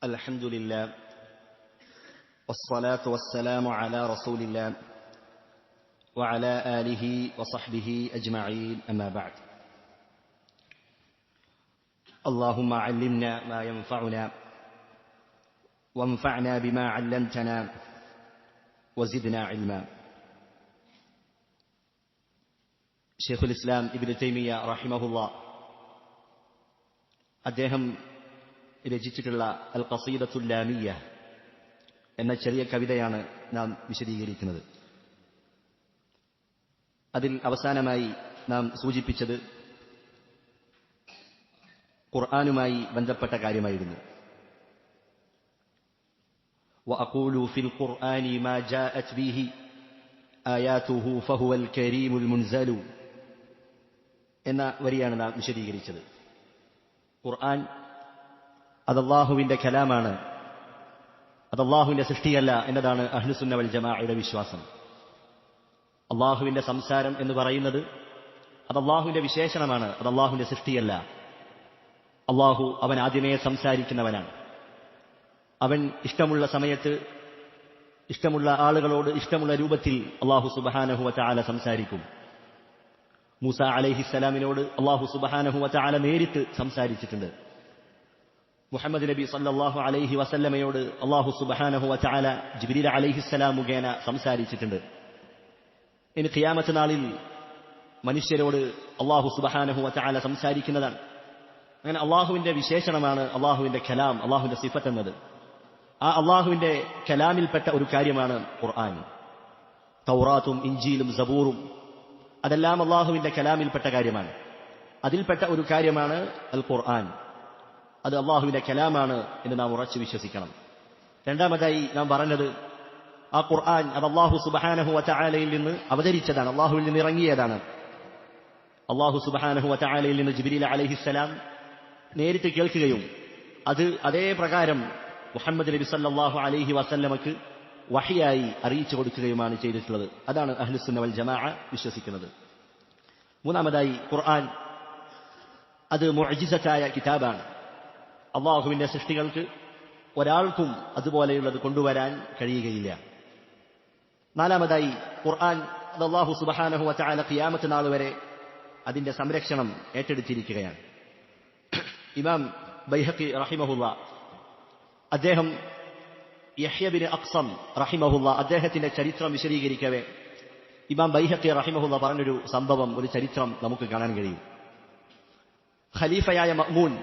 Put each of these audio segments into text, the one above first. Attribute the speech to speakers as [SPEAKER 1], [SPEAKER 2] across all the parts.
[SPEAKER 1] الحمد لله والصلاة والسلام على رسول الله وعلى آله وصحبه أجمعين أما بعد. اللهم علمنا ما ينفعنا وانفعنا بما علمتنا وزدنا علما. ഷെയ്ഖുൽ ഇസ്ലാം ഇബ്നു തൈമിയ്യ റഹിമഹുല്ലാഹ് അദ്ദേഹം രചിച്ചിട്ടുള്ള അൽ ഖസീദത്തുൽ ലാമിയ്യ എന്ന ചെറിയ കവിതയാണ് നാം വിശദീകരിക്കുന്നത്. അതിൽ അവസാനമായി നാം സൂചിപ്പിച്ചത് ഖുർആനുമായി ബന്ധപ്പെട്ട കാര്യമായിരുന്നു. വഅഖൂലു ഫിൽ ഖുർആനി മാ ജാഅത് ബിഹി ആയാതുഹു ഫഹുവൽ കരീമുൽ മുൻസലു എന്ന വരിയാണ് നാം വിശദീകരിച്ചത്. ഖുർആൻ അത് അല്ലാഹുവിന്റെ കലാമാണ്, അത് അല്ലാഹുവിന്റെ സൃഷ്ടിയല്ല എന്നതാണ് അഹ്ലുസുന്ന വൽ ജമാഅയുടെ വിശ്വാസം. അല്ലാഹുവിന്റെ സംസാരം എന്ന് പറയുന്നത് അത് അല്ലാഹുവിന്റെ വിശേഷണമാണ്, അത് അല്ലാഹുവിന്റെ സൃഷ്ടിയല്ല. അല്ലാഹു അവൻ ആദ്യമേ സംസാരിക്കുന്നവനാണ്. അവൻ ഇഷ്ടമുള്ള സമയത്ത് ഇഷ്ടമുള്ള ആളുകളോട് ഇഷ്ടമുള്ള രൂപത്തിൽ അല്ലാഹു സുബ്ഹാനഹു വ തആല സംസാരിക്കും. മൂസ അലൈഹിസ്സലാമിനോട് അല്ലാഹു സുബ്ഹാനഹു വ തആല നേരിട്ട് സംസാരിച്ചിട്ടുണ്ട്. മുഹമ്മദ് നബി സല്ലല്ലാഹു അലൈഹി വസല്ലമയോട് അല്ലാഹു സുബ്ഹാനഹു വ തആല ജിബ്രീൽ അലൈഹിസ്സലാം മുഖേന സംസാരിച്ചിട്ടുണ്ട്. ഇനി ഖിയാമത്ത് നാളിൽ മനുഷ്യരോട് അല്ലാഹു സുബ്ഹാനഹു വ തആല സംസാരിക്കുന്നതാണ്. അങ്ങനെ അല്ലാഹുവിന്റെ വിശേഷണമാണ് അല്ലാഹുവിന്റെ കലാം, അല്ലാഹുവിന്റെ സിഫത്ത് എന്നത്. ആ അല്ലാഹുവിന്റെ കലാമിൽപ്പെട്ട ഒരു കാര്യമാണ് ഖുർആൻ. തൗറാത്തും ഇഞ്ചീലും സബൂറും അതെല്ലാം അല്ലാഹുവിന്റെ കലാമിൽപ്പെട്ട കാര്യമാണ്. അതിൽപ്പെട്ട ഒരു കാര്യമാണ് അൽ ഖുർആൻ. അത് അല്ലാഹുവിന്റെ കലാമാണ് എന്ന് നാം ഉറച്ചു വിശ്വസിക്കണം. രണ്ടാമതായി നാം പറഞ്ഞത് ആ ഖുർആൻ അത് അല്ലാഹു സുബ്ഹാനഹു വ തആലയിൽ നിന്ന് അവതരിച്ചതാണ്, അല്ലാഹുവിൽ നിന്ന് ഇറങ്ങിയതാണ്. അല്ലാഹു സുബ്ഹാനഹു വ തആലയിൽ നിന്ന് ജിബ്രീൽ അലൈഹിസ്സലാം നേരിട്ട് കേൾക്കുകയും അത് അതേ പ്രകാരം മുഹമ്മദ് നബി സല്ലല്ലാഹു അലൈഹി വസല്ലമക്ക് വഹിയായി അറിയിച്ചു കൊടുക്കുകയുമാണ് ചെയ്തിട്ടുള്ളത്. അതാണ് അഹ്ലുസുന്ന വൽ ജമാഅ വിശ്വസിക്കുന്നത്. മൂന്നാമതായി ഖുർആൻ അത് മുഅ്ജിസത്തായ കിതാബാണ്. അല്ലാഹുവിന്റെ സൃഷ്ടികൾക്ക് ഒരാൾക്കും അതുപോലെയുള്ളത് കൊണ്ടുവരാൻ കഴിയുകയില്ല. നാലാമതായി ഖുർആൻ അത് അല്ലാഹു സുബ്ഹാനഹു വ തആല ഖിയാമത്ത് നാൾ വരെ അതിന്റെ സംരക്ഷണം ഏറ്റെടുത്തിരിക്കുകയാണ്. ഇമാം ബൈഹഖി റഹിമഹുല്ലാഹ് അദ്ദേഹം യഹ്യ ബിൻ അഖ്സം റഹിമഹുല്ലാഹ് അദ്ദേഹത്തിന്റെ ചരിത്രം വിശദീകരിക്കവേ ഇമാം ബൈഹഖി റഹിമഹുല്ലാഹ് പറഞ്ഞൊരു സംഭവം, ഒരു ചരിത്രം നമുക്ക് കാണാൻ കഴിയും. ഖലീഫയായ മഅ്മൂൻ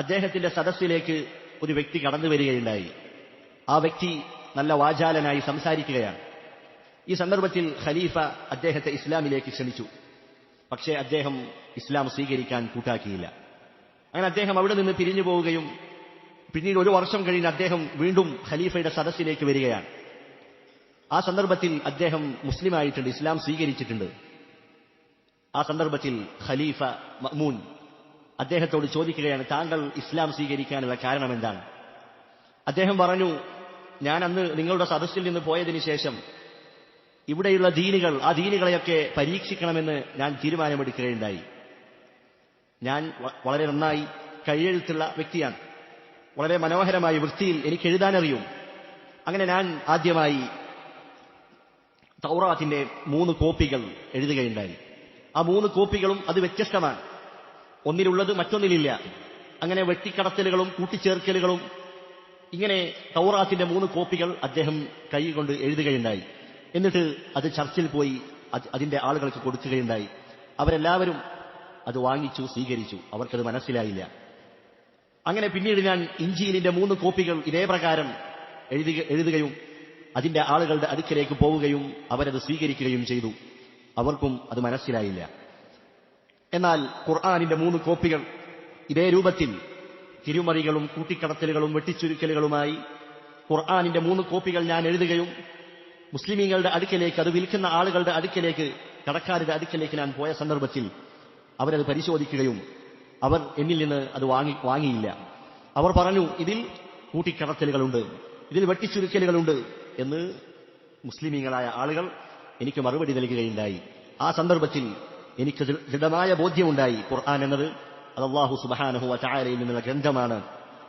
[SPEAKER 1] അദ്ദേഹത്തിന്റെ സദസ്സിലേക്ക് ഒരു വ്യക്തി കടന്നു വരികയുണ്ടായി. ആ വ്യക്തി നല്ല വാചാലനായി സംസാരിക്കുകയാണ്. ഈ സന്ദർഭത്തിൽ ഖലീഫ അദ്ദേഹത്തെ ഇസ്ലാമിലേക്ക് ക്ഷണിച്ചു. പക്ഷേ അദ്ദേഹം ഇസ്ലാം സ്വീകരിക്കാൻ കൂട്ടാക്കിയില്ല. അങ്ങനെ അദ്ദേഹം അവിടെ നിന്ന് പിരിഞ്ഞു പോവുകയും പിന്നീട് ഒരു വർഷം കഴിഞ്ഞ് അദ്ദേഹം വീണ്ടും ഖലീഫയുടെ സദസ്സിലേക്ക് വരികയാണ്. ആ സന്ദർഭത്തിൽ അദ്ദേഹം മുസ്ലിമായിട്ടുണ്ട്, ഇസ്ലാം സ്വീകരിച്ചിട്ടുണ്ട്. ആ സന്ദർഭത്തിൽ ഖലീഫ മഅ്മൂൻ അദ്ദേഹത്തോട് ചോദിക്കുകയാണ്, താങ്കൾ ഇസ്ലാം സ്വീകരിക്കാനുള്ള കാരണം എന്താണ്? അദ്ദേഹം പറഞ്ഞു, ഞാൻ അന്ന് നിങ്ങളുടെ സദസ്സിൽ നിന്ന് പോയതിനു ശേഷം ഇവിടെയുള്ള ദീനുകൾ, ആ ദീനുകളെയൊക്കെ പരീക്ഷിക്കണമെന്ന് ഞാൻ തീരുമാനമെടുക്കുകയുണ്ടായി. ഞാൻ വളരെ നന്നായി കൈയെഴുത്തുള്ള വ്യക്തിയാണ്, വളരെ മനോഹരമായ വൃത്തിയിൽ എനിക്ക് എഴുതാനറിയും. അങ്ങനെ ഞാൻ ആദ്യമായി തൗറാത്തിന്റെ 3 കോപ്പികൾ എഴുതുകയുണ്ടായി. ആ 3 കോപ്പികളും അത് വ്യത്യസ്തമാണ്, ഒന്നിലുള്ളത് മറ്റൊന്നിലില്ല. അങ്ങനെ വെട്ടിക്കടത്തലുകളും കൂട്ടിച്ചേർക്കലുകളും, ഇങ്ങനെ തൗറാത്തിന്റെ 3 കോപ്പികൾ അദ്ദേഹം കൈകൊണ്ട് എഴുതുകയുണ്ടായി. എന്നിട്ട് അത് ചർച്ചിൽ പോയി അതിന്റെ ആളുകൾക്ക് കൊടുക്കുകയുണ്ടായി. അവരെല്ലാവരും അത് വാങ്ങിച്ചു, സ്വീകരിച്ചു. അവർക്കത് മനസ്സിലായില്ല. അങ്ങനെ പിന്നീട് ഞാൻ ഇഞ്ചീലിന്റെ 3 കോപ്പികൾ ഇതേ പ്രകാരം എഴുതുകയും അതിന്റെ ആളുകളുടെ അടുക്കലേക്ക് പോവുകയും അവരത് സ്വീകരിക്കുകയും ചെയ്തു. അവർക്കും അത് മനസ്സിലായില്ല. എന്നാൽ ഖുർആനിന്റെ 3 കോപ്പികൾ ഇതേ രൂപത്തിൽ തിരുമറികളും കൂട്ടിക്കടത്തലുകളും വെട്ടിച്ചുരുക്കലുകളുമായി ഖുർആനിന്റെ 3 കോപ്പികൾ ഞാൻ എഴുതുകയും മുസ്ലിമീങ്ങളുടെ അടുക്കലേക്ക്, അത് വിൽക്കുന്ന ആളുകളുടെ അടുക്കലേക്ക്, കടക്കാരുടെ അടുക്കലേക്ക് ഞാൻ പോയ സന്ദർഭത്തിൽ അവരത് പരിശോധിക്കുകയും അവർ എന്നിൽ നിന്ന് അത് വാങ്ങിയില്ല. അവർ പറഞ്ഞു, ഇതിൽ കൂട്ടിക്കടത്തലുകളുണ്ട്, ഇതിൽ വെട്ടിച്ചുരുക്കലുകളുണ്ട് എന്ന് മുസ്ലിമീങ്ങളായ ആളുകൾ എനിക്ക് മറുപടി നൽകുകയുണ്ടായി. ആ സന്ദർഭത്തിൽ എനിക്ക് ദൃഢമായ ബോധ്യമുണ്ടായി, ഖുർആൻ എന്നത് അത് അല്ലാഹു സുബ്ഹാനഹു വ തആലയിൽ നിന്നുള്ള ഗ്രന്ഥമാണ്,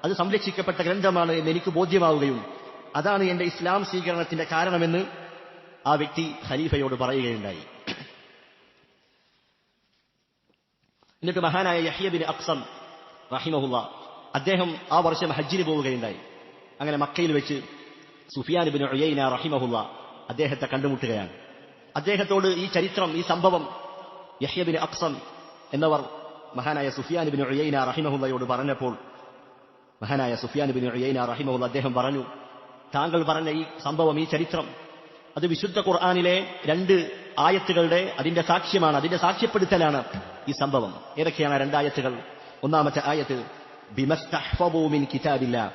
[SPEAKER 1] അത് സംരക്ഷിക്കപ്പെട്ട ഗ്രന്ഥമാണ് എന്ന് എനിക്ക് ബോധ്യമാവുകയും അതാണ് എന്റെ ഇസ്ലാം സ്വീകരണത്തിന്റെ കാരണമെന്ന് ആ വ്യക്തി ഖലീഫയോട് പറയുകയുണ്ടായി. എന്നിട്ട് മഹാനായ യഹ്യ ബിൻ അഖ്സം റഹിമഹുല്ലാ അദ്ദേഹം ആ വർഷം ഹജ്ജിന് പോവുകയുണ്ടായി. അങ്ങനെ മക്കയിൽ വെച്ച് സുഫിയാൻ ബിൻ ഉയൈന റഹിമഹുല്ലാ അദ്ദേഹത്തെ കണ്ടുമുട്ടുകയാണ്. അദ്ദേഹത്തോട് ഈ ചരിത്രം, ഈ സംഭവം യഹ്യ ബിൻ അഖ്സം എന്നവർ മഹാനായ സുഫിയാൻ ബിൻ ഉയൈന റഹിമഹുല്ലയോട് പറഞ്ഞപ്പോൾ മഹാനായ സുഫിയാൻ ബിൻ ഉയൈന റഹിമഹുല്ല അദ്ദേഹം പറഞ്ഞു, താങ്കൾ പറഞ്ഞ ഈ സംഭവം, ഈ ചരിത്രം, അത് വിശുദ്ധ ഖുർആനിലെ 2 ആയത്തുകളുടെ അതിന്റെ സാക്ഷ്യമാണ്, അതിന്റെ സാക്ഷ്യപ്പെടുത്തലാണ് ഈ സംഭവം. ഏതൊക്കെയാണ് 2 ആയത്തുകൾ? ഒന്നാമത്തെ ആയത്ത് ബിമസ്തഹ്ഫദൂ മിൻ കിതാബില്ലാഹ്.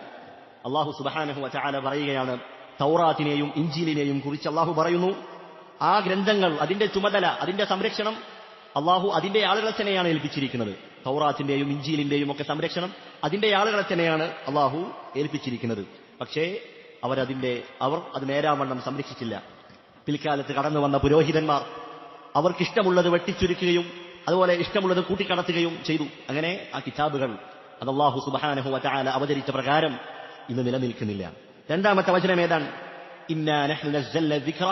[SPEAKER 1] അല്ലാഹു സുബ്ഹാനഹു വ തആല പറയുകയാണ്, തൗറാത്തിനെയും ഇൻജീലിനെയും കുറിച്ച് അല്ലാഹു പറയുന്നു, ആ ഗ്രന്ഥങ്ങൾ, അതിന്റെ ചുമതല, അതിന്റെ സംരക്ഷണം അല്ലാഹു അതിന്റെ ആളുകളെ തന്നെയാണ് ഏൽപ്പിച്ചിരിക്കുന്നത്. തൗറാത്തിന്റെയും ഇൻജീലിന്റെയും ഒക്കെ സംരക്ഷണം അതിന്റെ ആളുകളെ തന്നെയാണ് അല്ലാഹു ഏൽപ്പിച്ചിരിക്കുന്നത്. പക്ഷേ അവർ അത് നേരാവണ്ണം സംരക്ഷിച്ചില്ല. പിൽക്കാലത്ത് കടന്നു വന്ന പുരോഹിതന്മാർ അവർക്കിഷ്ടമുള്ളത് വെട്ടിച്ചുരുക്കുകയും അതുപോലെ ഇഷ്ടമുള്ളത് കൂട്ടിക്കടത്തുകയും ചെയ്തു. അങ്ങനെ ആ കിതാബുകൾ അത് അല്ലാഹു സുബ്ഹാനഹു വ തആല അവതരിച്ച പ്രകാരം ഇന്ന് നിലനിൽക്കുന്നില്ല. രണ്ടാമത്തെ വചനം ഏതാണ്? ഇന്നാ നഹ്നു നസ്സൽന ദിക്റ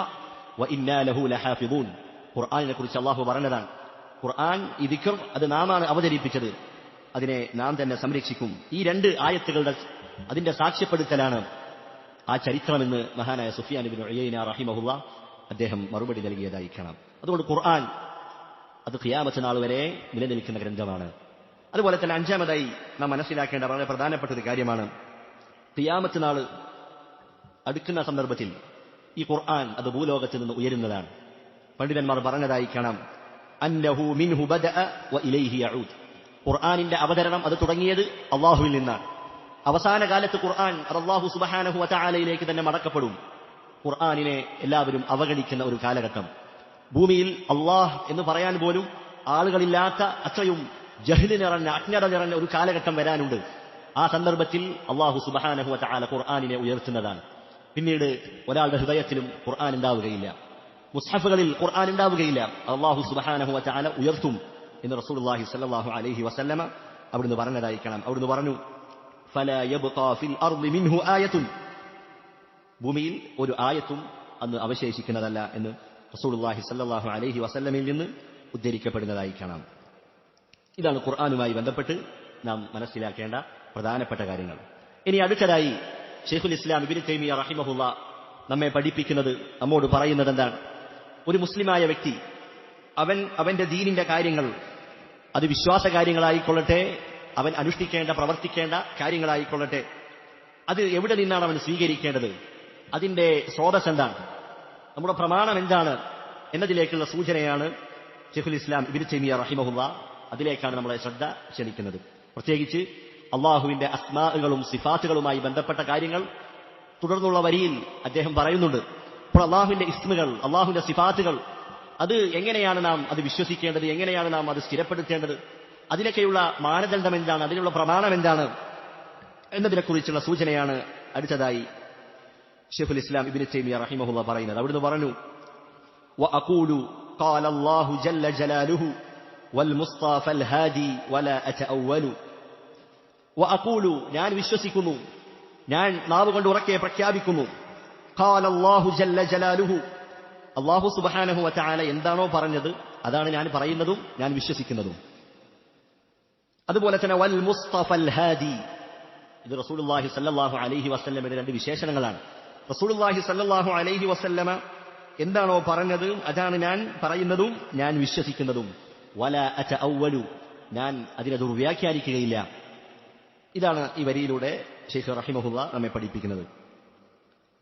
[SPEAKER 1] വ ഇന്നാ ലഹു ലഹാഫിദൂൻ. ഖുർആനിനെ കുറിച്ച് അല്ലാഹു പറഞ്ഞതാണ്, ഖുർആൻ, ഈ ദിക്ർ, അത് നാമാണ് അവതരിപ്പിച്ചത്, അതിനെ നാം തന്നെ സംരക്ഷിക്കും. ഈ 2 ആയത്തുകളുടെ അതിന്റെ സാക്ഷ്യപ്പെടുത്തലാണ് ആ ചരിത്രമെന്ന് മഹാനായ സുഫിയാൻ ബിൻ ഉയൈന റഹിമഹുല്ലാ അദ്ദേഹം മറുപടി നൽകിയതായി കാണാം. അതുകൊണ്ട് ഖുർആൻ അത് ഖിയാമത്ത് നാൾ വരെ നിലനിൽക്കുന്ന ഗ്രന്ഥമാണ്. അതുപോലെ തന്നെ 5-ാമതായി നാം മനസ്സിലാക്കേണ്ട വളരെ പ്രധാനപ്പെട്ട ഒരു കാര്യമാണ്, ഖിയാമത്ത് നാൾ അടുക്കുന്ന സന്ദർഭത്തിൽ ഈ ഖുർആൻ അത് ഭൂലോകത്ത് നിന്ന് ഉയരുന്നതാണ്. പണ്ഡിതന്മാർ പറഞ്ഞതായി കാണാം, അന്നഹു മിൻഹു ബദഅ വ ഇലൈഹി യഊദ്. ഖുർആനിന്റെ അവതരണം അത് തുടങ്ങിയത് അല്ലാഹുവിൽ നിന്നാണ്. അവസാന കാലത്ത് ഖുർആൻ അത് അല്ലാഹു സുബ്ഹാനഹു വ തആലയിലേക്ക് തന്നെ മടക്കപ്പെടും. ഖുർആനിനെ എല്ലാവരും അവഗണിക്കുന്ന ഒരു കാലഘട്ടം, ഭൂമിയിൽ അല്ലാഹ് എന്ന് പറയാൻ പോലും ആളുകളില്ലാത്ത അത്രയും ജഹ്ല് നിറഞ്ഞ, അജ്ഞത നിറഞ്ഞ ഒരു കാലഘട്ടം വരാനുണ്ട്. ആ സന്ദർഭത്തിൽ അല്ലാഹു സുബ്ഹാനഹു വ തആല ഖുർആനിനെ ഉയർത്തുന്നതാണ്. പിന്നീട് ഒരാളുടെ ഹൃദയത്തിലും ഖുർആൻ ഉണ്ടാവുകയില്ല, മുസ്ഹഫുകളിൽ ഖുർആൻ ഉണ്ടാവുകയില്ല. അല്ലാഹു സുബ്ഹാനഹു വ തആല ഉയർത്തും എന്ന് റസൂലുള്ളാഹി സ്വല്ലല്ലാഹു അലൈഹി വസല്ലമ അവിടുന്ന് പറഞ്ഞതായി കാണാം. അവിടുന്ന് പറഞ്ഞു, ഫലാ യബ്ഖാ ഫിൽ അർളി മിൻഹു ആയത്തുൻ. ഭൂമിയിൽ ഒരു ആയത്തും അന്ന് അവശേഷിക്കുന്നതല്ല എന്ന് റസൂലുള്ളാഹി സ്വല്ലല്ലാഹു അലൈഹി വസല്ലമയിൽ നിന്ന് ഉദ്ധരിക്കപ്പെടുന്നതായി കാണാം. ഇതാണ് ഖുർആനുമായി ബന്ധപ്പെട്ട് നാം മനസ്സിലാക്കേണ്ട പ്രധാനപ്പെട്ട കാര്യങ്ങൾ. ഇനി അടുത്തതായി ശൈഖുൽ ഇസ്ലാം ഇബ്നു തൈമിയ്യ റഹിമഹുല്ലാ നമ്മെ പഠിപ്പിക്കുന്നത്, നമ്മോട് പറയുന്നത് എന്താണ്? ഒരു മുസ്ലിമായ വ്യക്തി അവന്റെ ദീനിന്റെ കാര്യങ്ങൾ, അത് വിശ്വാസ കാര്യങ്ങളായിക്കൊള്ളട്ടെ, അവൻ അനുഷ്ഠിക്കേണ്ട, പ്രവർത്തിക്കേണ്ട കാര്യങ്ങളായിക്കൊള്ളട്ടെ, അത് എവിടെ നിന്നാണ് അവൻ സ്വീകരിക്കേണ്ടത്, അതിന്റെ സ്രോതസ് എന്താണ്, നമ്മുടെ പ്രമാണം എന്താണ് എന്നതിലേക്കുള്ള സൂചനയാണ് ശൈഖുൽ ഇസ്ലാം ഇബ്നു തൈമിയ്യ റഹിമഹുല്ലാ അതിലേക്കാണ് നമ്മളെ ശ്രദ്ധ ക്ഷണിക്കുന്നത്. പ്രത്യേകിച്ച് അള്ളാഹുവിന്റെ അസ്മാഉകളും സിഫാത്തുകളുമായി ബന്ധപ്പെട്ട കാര്യങ്ങൾ തുടർന്നുള്ള വരിയിൽ അദ്ദേഹം പറയുന്നുണ്ട്. അപ്പോൾ അള്ളാഹുവിന്റെ ഇസ്മുകൾ, അള്ളാഹുവിന്റെ സിഫാത്തുകൾ, അത് എങ്ങനെയാണ് നാം അത് വിശ്വസിക്കേണ്ടത്, എങ്ങനെയാണ് നാം അത് സ്ഥിരപ്പെടുത്തേണ്ടത്, അതിനൊക്കെയുള്ള മാനദണ്ഡം എന്താണ്, അതിനുള്ള പ്രമാണം എന്താണ് എന്നതിനെക്കുറിച്ചുള്ള സൂചനയാണ് അടുത്തതായി ശൈഖുൽ ഇസ്ലാം ഇബ്നു തൈമിയ്യ റഹിമഹുല്ലാ പറയുന്നത്. അവിടുന്ന് പറഞ്ഞു, വഅഖൂലു ഖാല അല്ലാഹു ജല്ല ജലാലുഹു വൽ മുസ്തഫൽ ഹാദി വലാ അതഅവ്വലു. വഅഖൂലു, ഞാൻ വിശ്വസിക്കുന്നു, ഞാൻ നാവ് കൊണ്ട് ഉറക്കെ പ്രഖ്യാപിക്കുന്നു, ഖാല അല്ലാഹു ജല്ല ജലാലുഹു, അല്ലാഹു സുബ്ഹാനഹു വ തആല എന്താണോ പറഞ്ഞത് അതാണ് ഞാൻ പറയുന്നതും ഞാൻ വിശ്വസിക്കുന്നതും. അതുപോലെ തന്നെ വൽ മുസ്തഫൽ ഹാദി, ഇത് റസൂലുള്ളാഹി സ്വല്ലല്ലാഹു അലൈഹി വസല്ലമയുടെ 2 വിശേഷണങ്ങളാണ്. റസൂലുള്ളാഹി സ്വല്ലല്ലാഹു അലൈഹി വസല്ലമ എന്താണോ പറഞ്ഞത് അതാണ് ഞാൻ പറയുന്നതും ഞാൻ വിശ്വസിക്കുന്നതും. വലാ അതഅവ്വലു, ഞാൻ അതിനെ ദുർവ്യാഖ്യാനിക്കുകയില്ല. ഇതാണ് ഈ വരിയിലൂടെ ശൈഖ് റഹിമഹുല്ലാ നമ്മെ പഠിപ്പിക്കുന്നത്.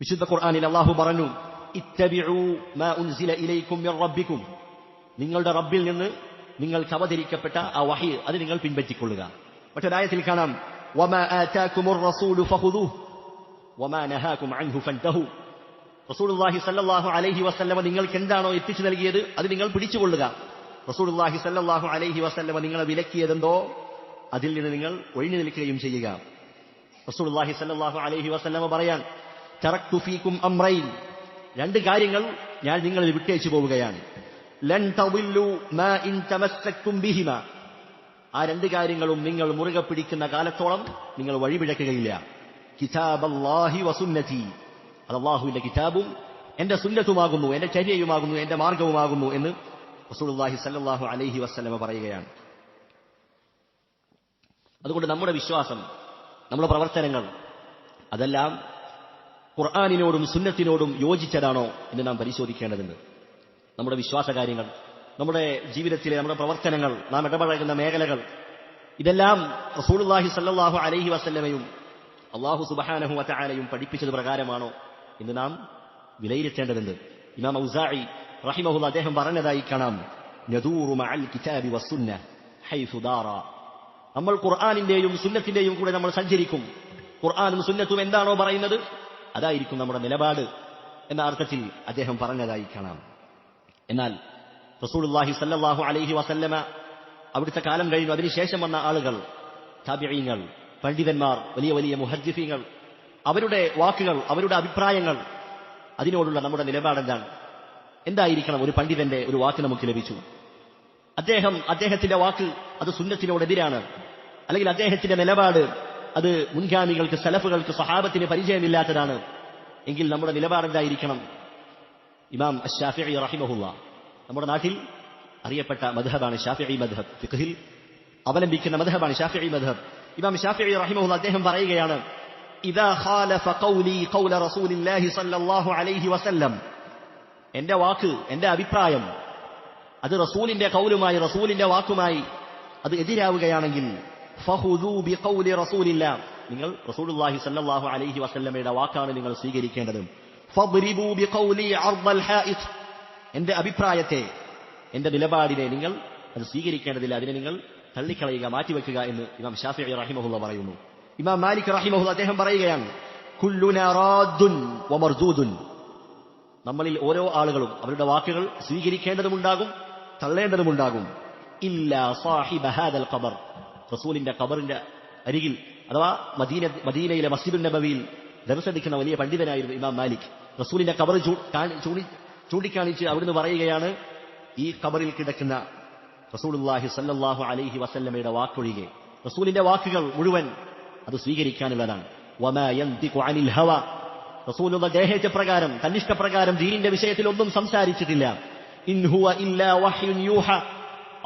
[SPEAKER 1] വിശുദ്ധ ഖുർആനിൽ അല്ലാഹു പറഞ്ഞു, ഇത്തബിഉ മാ ഉൻസില ഇലൈക്കും മിർ റബ്ബിക്കും, നിങ്ങളുടെ റബ്ബിൽ നിന്ന് നിങ്ങൾക്ക് അവതരിക്കപ്പെട്ട ആ വഹി അത് നിങ്ങൾ പിൻപറ്റിക്കൊള്ളുക. മറ്റൊരായത്തിൽ കാണാം, വമാ ആതാകുമുർ റസൂലു ഫഖുദൂഹു വമാ നഹാകും അൻഹു ഫൻതഹു. റസൂലുള്ളാഹി സ്വല്ലല്ലാഹു അലൈഹി വസല്ലമ നിങ്ങൾക്ക് എന്താണോ എത്തിച്ചു നൽകിയത് അത് നിങ്ങൾ പിടിച്ചുകൊള്ളുക. റസൂലുള്ളാഹി സ്വല്ലല്ലാഹു അലൈഹി വസല്ലമ നിങ്ങളെ വിലക്കിയതെന്തോ അതിൽ നിന്ന് നിങ്ങൾ ഒഴിഞ്ഞു നിൽക്കുകയും ചെയ്യുക. റസൂലുള്ളാഹി സ്വല്ലല്ലാഹു അലൈഹി വസല്ലമ പറയാൻ, തറക്തു ഫീകും അംറൈൻ, 2 കാര്യങ്ങൾ ഞാൻ നിങ്ങളിൽ വിട്ടേച്ചു പോവുകയാണ്. ലൻ തദില്ലു മാ ഇൻ തമസ്സക്തും ബിഹിമ, ആ രണ്ട് കാര്യങ്ങളും നിങ്ങൾ മുറുകെ പിടിക്കുന്ന കാലത്തോളം നിങ്ങൾ വഴിപിഴക്കുകയില്ല. കിതാബല്ലാഹി വസുന്നതി, അത് അല്ലാഹുവിന്റെ കിതാബും എന്റെ സുന്നത്തുമാകുന്നു, എന്റെ ചര്യയുമാകുന്നു, എന്റെ മാർഗവുമാകുന്നു എന്ന് റസൂലുള്ളാഹി സ്വല്ലല്ലാഹു അലൈഹി വസല്ലമ പറയുകയാണ്. അതുകൊണ്ട് നമ്മുടെ വിശ്വാസം, നമ്മുടെ പ്രവർത്തനങ്ങൾ അതെല്ലാം ഖുർആനിനോടും സുന്നത്തിനോടും യോജിച്ചതാണോ എന്ന് നാം പരിശോധിക്കേണ്ടതുണ്ട്. നമ്മുടെ വിശ്വാസകാര്യങ്ങൾ, നമ്മുടെ ജീവിതത്തിലെ നമ്മുടെ പ്രവർത്തനങ്ങൾ, നാം ഇടപഴകുന്ന മേഖലകൾ, ഇതെല്ലാം റസൂലുള്ളാഹി സ്വല്ലല്ലാഹു അലൈഹി വസല്ലമയും അല്ലാഹു സുബ്ഹാനഹു വ തആലയും പഠിപ്പിച്ചത് പ്രകാരമാണോ എന്ന് നാം വിലയിരുത്തേണ്ടതുണ്ട്. ഇമാം ഔസാഇ റഹിമഹുല്ലാ അദ്ദേഹം പറഞ്ഞതായി കാണാം, നദൂറു മഅൽ കിതാബി വസ്സുന്ന ഹൈസു ദാറ. നമ്മൾ ഖുർആനിന്റെയും സുന്നത്തിന്റെയും കൂടെ നമ്മൾ സഞ്ചരിക്കും. ഖുർആനും സുന്നത്തും എന്താണോ പറയുന്നത് അതായിരിക്കും നമ്മുടെ നിലപാട് എന്ന അർത്ഥത്തിൽ അദ്ദേഹം പറഞ്ഞതായി കാണാം. എന്നാൽ റസൂലുള്ളാഹി സ്വല്ലല്ലാഹു അലൈഹി വസല്ലമ അവിടുത്തെ കാലം കഴിഞ്ഞു, അതിനുശേഷം വന്ന ആളുകൾ, താബിഈങ്ങൾ, പണ്ഡിതന്മാർ, വലിയ വലിയ മുഹദ്ദിസീങ്ങൾ, അവരുടെ വാക്കുകൾ, അവരുടെ അഭിപ്രായങ്ങൾ, അതിനോടുള്ള നമ്മുടെ നിലപാടെന്താണ്? എന്തായിരിക്കണം? ഒരു പണ്ഡിതന്റെ ഒരു വാക്ക് നമുക്ക് ലഭിച്ചു, അദ്ദേഹത്തിന്റെ വാക്ക് അത് സുന്നത്തിനോടെതിരാണ്, അല്ലെങ്കിൽ അദ്ദേഹത്തിന്റെ നിലപാട് അത് മുൻഗാമികൾക്ക്, സലഫുകൾക്ക്, സഹാബത്തിന് പരിചയമില്ലാത്തതാണ് എങ്കിൽ നമ്മുടെ നിലപാടെന്തായിരിക്കണം? ഇമാം അശ്ശാഫിഈ റഹിമഹുല്ലാ, നമ്മുടെ നാട്ടിൽ അറിയപ്പെട്ട മദ്ഹബാണ് ശാഫിഈ മദ്ഹബ്, ഫിഖ്ഹിൽ അവലംബിക്കുന്ന മദ്ഹബാണ് ശാഫിഈ മദ്ഹബ്. ഇമാം ശാഫിഈ റഹിമഹുല്ലാ അദ്ദേഹം പറയുകയാണ്, ഇദാ ഖാലഫ ഖൗലി ഖൗല റസൂലില്ലാഹി സ്വല്ലല്ലാഹു അലൈഹി വസല്ലം, എന്റെ വാക്ക്, എന്റെ അഭിപ്രായം അത് റസൂലിന്റെ ഖൗലുമായി, റസൂലിന്റെ വാക്കുമായി അത് എതിരാവുകയാണെങ്കിൽ ഫഖുദൂ ബിഖൗലി റസൂലില്ലാ, നിങ്ങൾ റസൂലുള്ളാഹി സ്വല്ലല്ലാഹു അലൈഹി വസല്ലമയുടെ വാക്കാണ് നിങ്ങൾ സ്വീകരിക്കേണ്ടത്. ഫദ്രിബൂ ബിഖൗലി അർദൽ ഹായിത്ത്, എന്റെ അഭിപ്രായത്തെ, എന്റെ നിലപാടിനെ നിങ്ങൾ അത് സ്വീകരിക്കേണ്ടതില്ല, അതിനെ നിങ്ങൾ തള്ളിക്കളയുക, മാറ്റിവെക്കുക എന്ന് ഇമാം ശാഫിഈ റഹിമഹുല്ലാ പറയുന്നു. ഇമാം മാലിക് റഹിമഹുല്ലാ അദ്ദേഹം പറയുകയാണ്, കുല്ലുനാ റാദ്ദുൻ വമർദൂദുൻ, നമ്മളിൽ ഓരോ ആളുകളും അവരുടെ വാക്കുകൾ സ്വീകരിക്കേണ്ടതുമുണ്ടാകും, തള്ളേണ്ടതുമുണ്ടാകും. ഇല്ലാ സാഹിബ ഹാദൽ ഖബർ, റസൂലിന്റെ ഖബറിന്റെ അരികിൽ, അഥവാ മദീനയിലെ മസ്ജിദുൻ നബവിയിൽ ദർശിക്കുന്ന വലിയ പണ്ഡിതനായിരുന്നു ഇമാം മാലിക്. റസൂലിന്റെ ഖബർ ചൂണ്ടിക്കാണിച്ച് അവിടുന്ന് പറയുകയാണ്, ഈ ഖബറിൽ കിടക്കുന്ന റസൂലുള്ളാഹി സ്വല്ലല്ലാഹു അലൈഹി വസല്ലമയുടെ വാക്കൊഴികെ റസൂലിന്റെ വാക്കുകൾ മുഴുവൻ അത് സ്വീകരിക്കാനുള്ളതാണ്. വമാ യൻതിഖു അനിൽ ഹവ, റസൂലുള്ള ദേഹേച്ഛപ്രകാരം, തന്നിഷ്ടപ്രകാരം ദീനിന്റെ വിഷയത്തിൽ ഒന്നും സംസാരിച്ചിട്ടില്ല. ഇൻ ഹുവ ഇല്ലാ വഹ്യുൻ യൂഹ,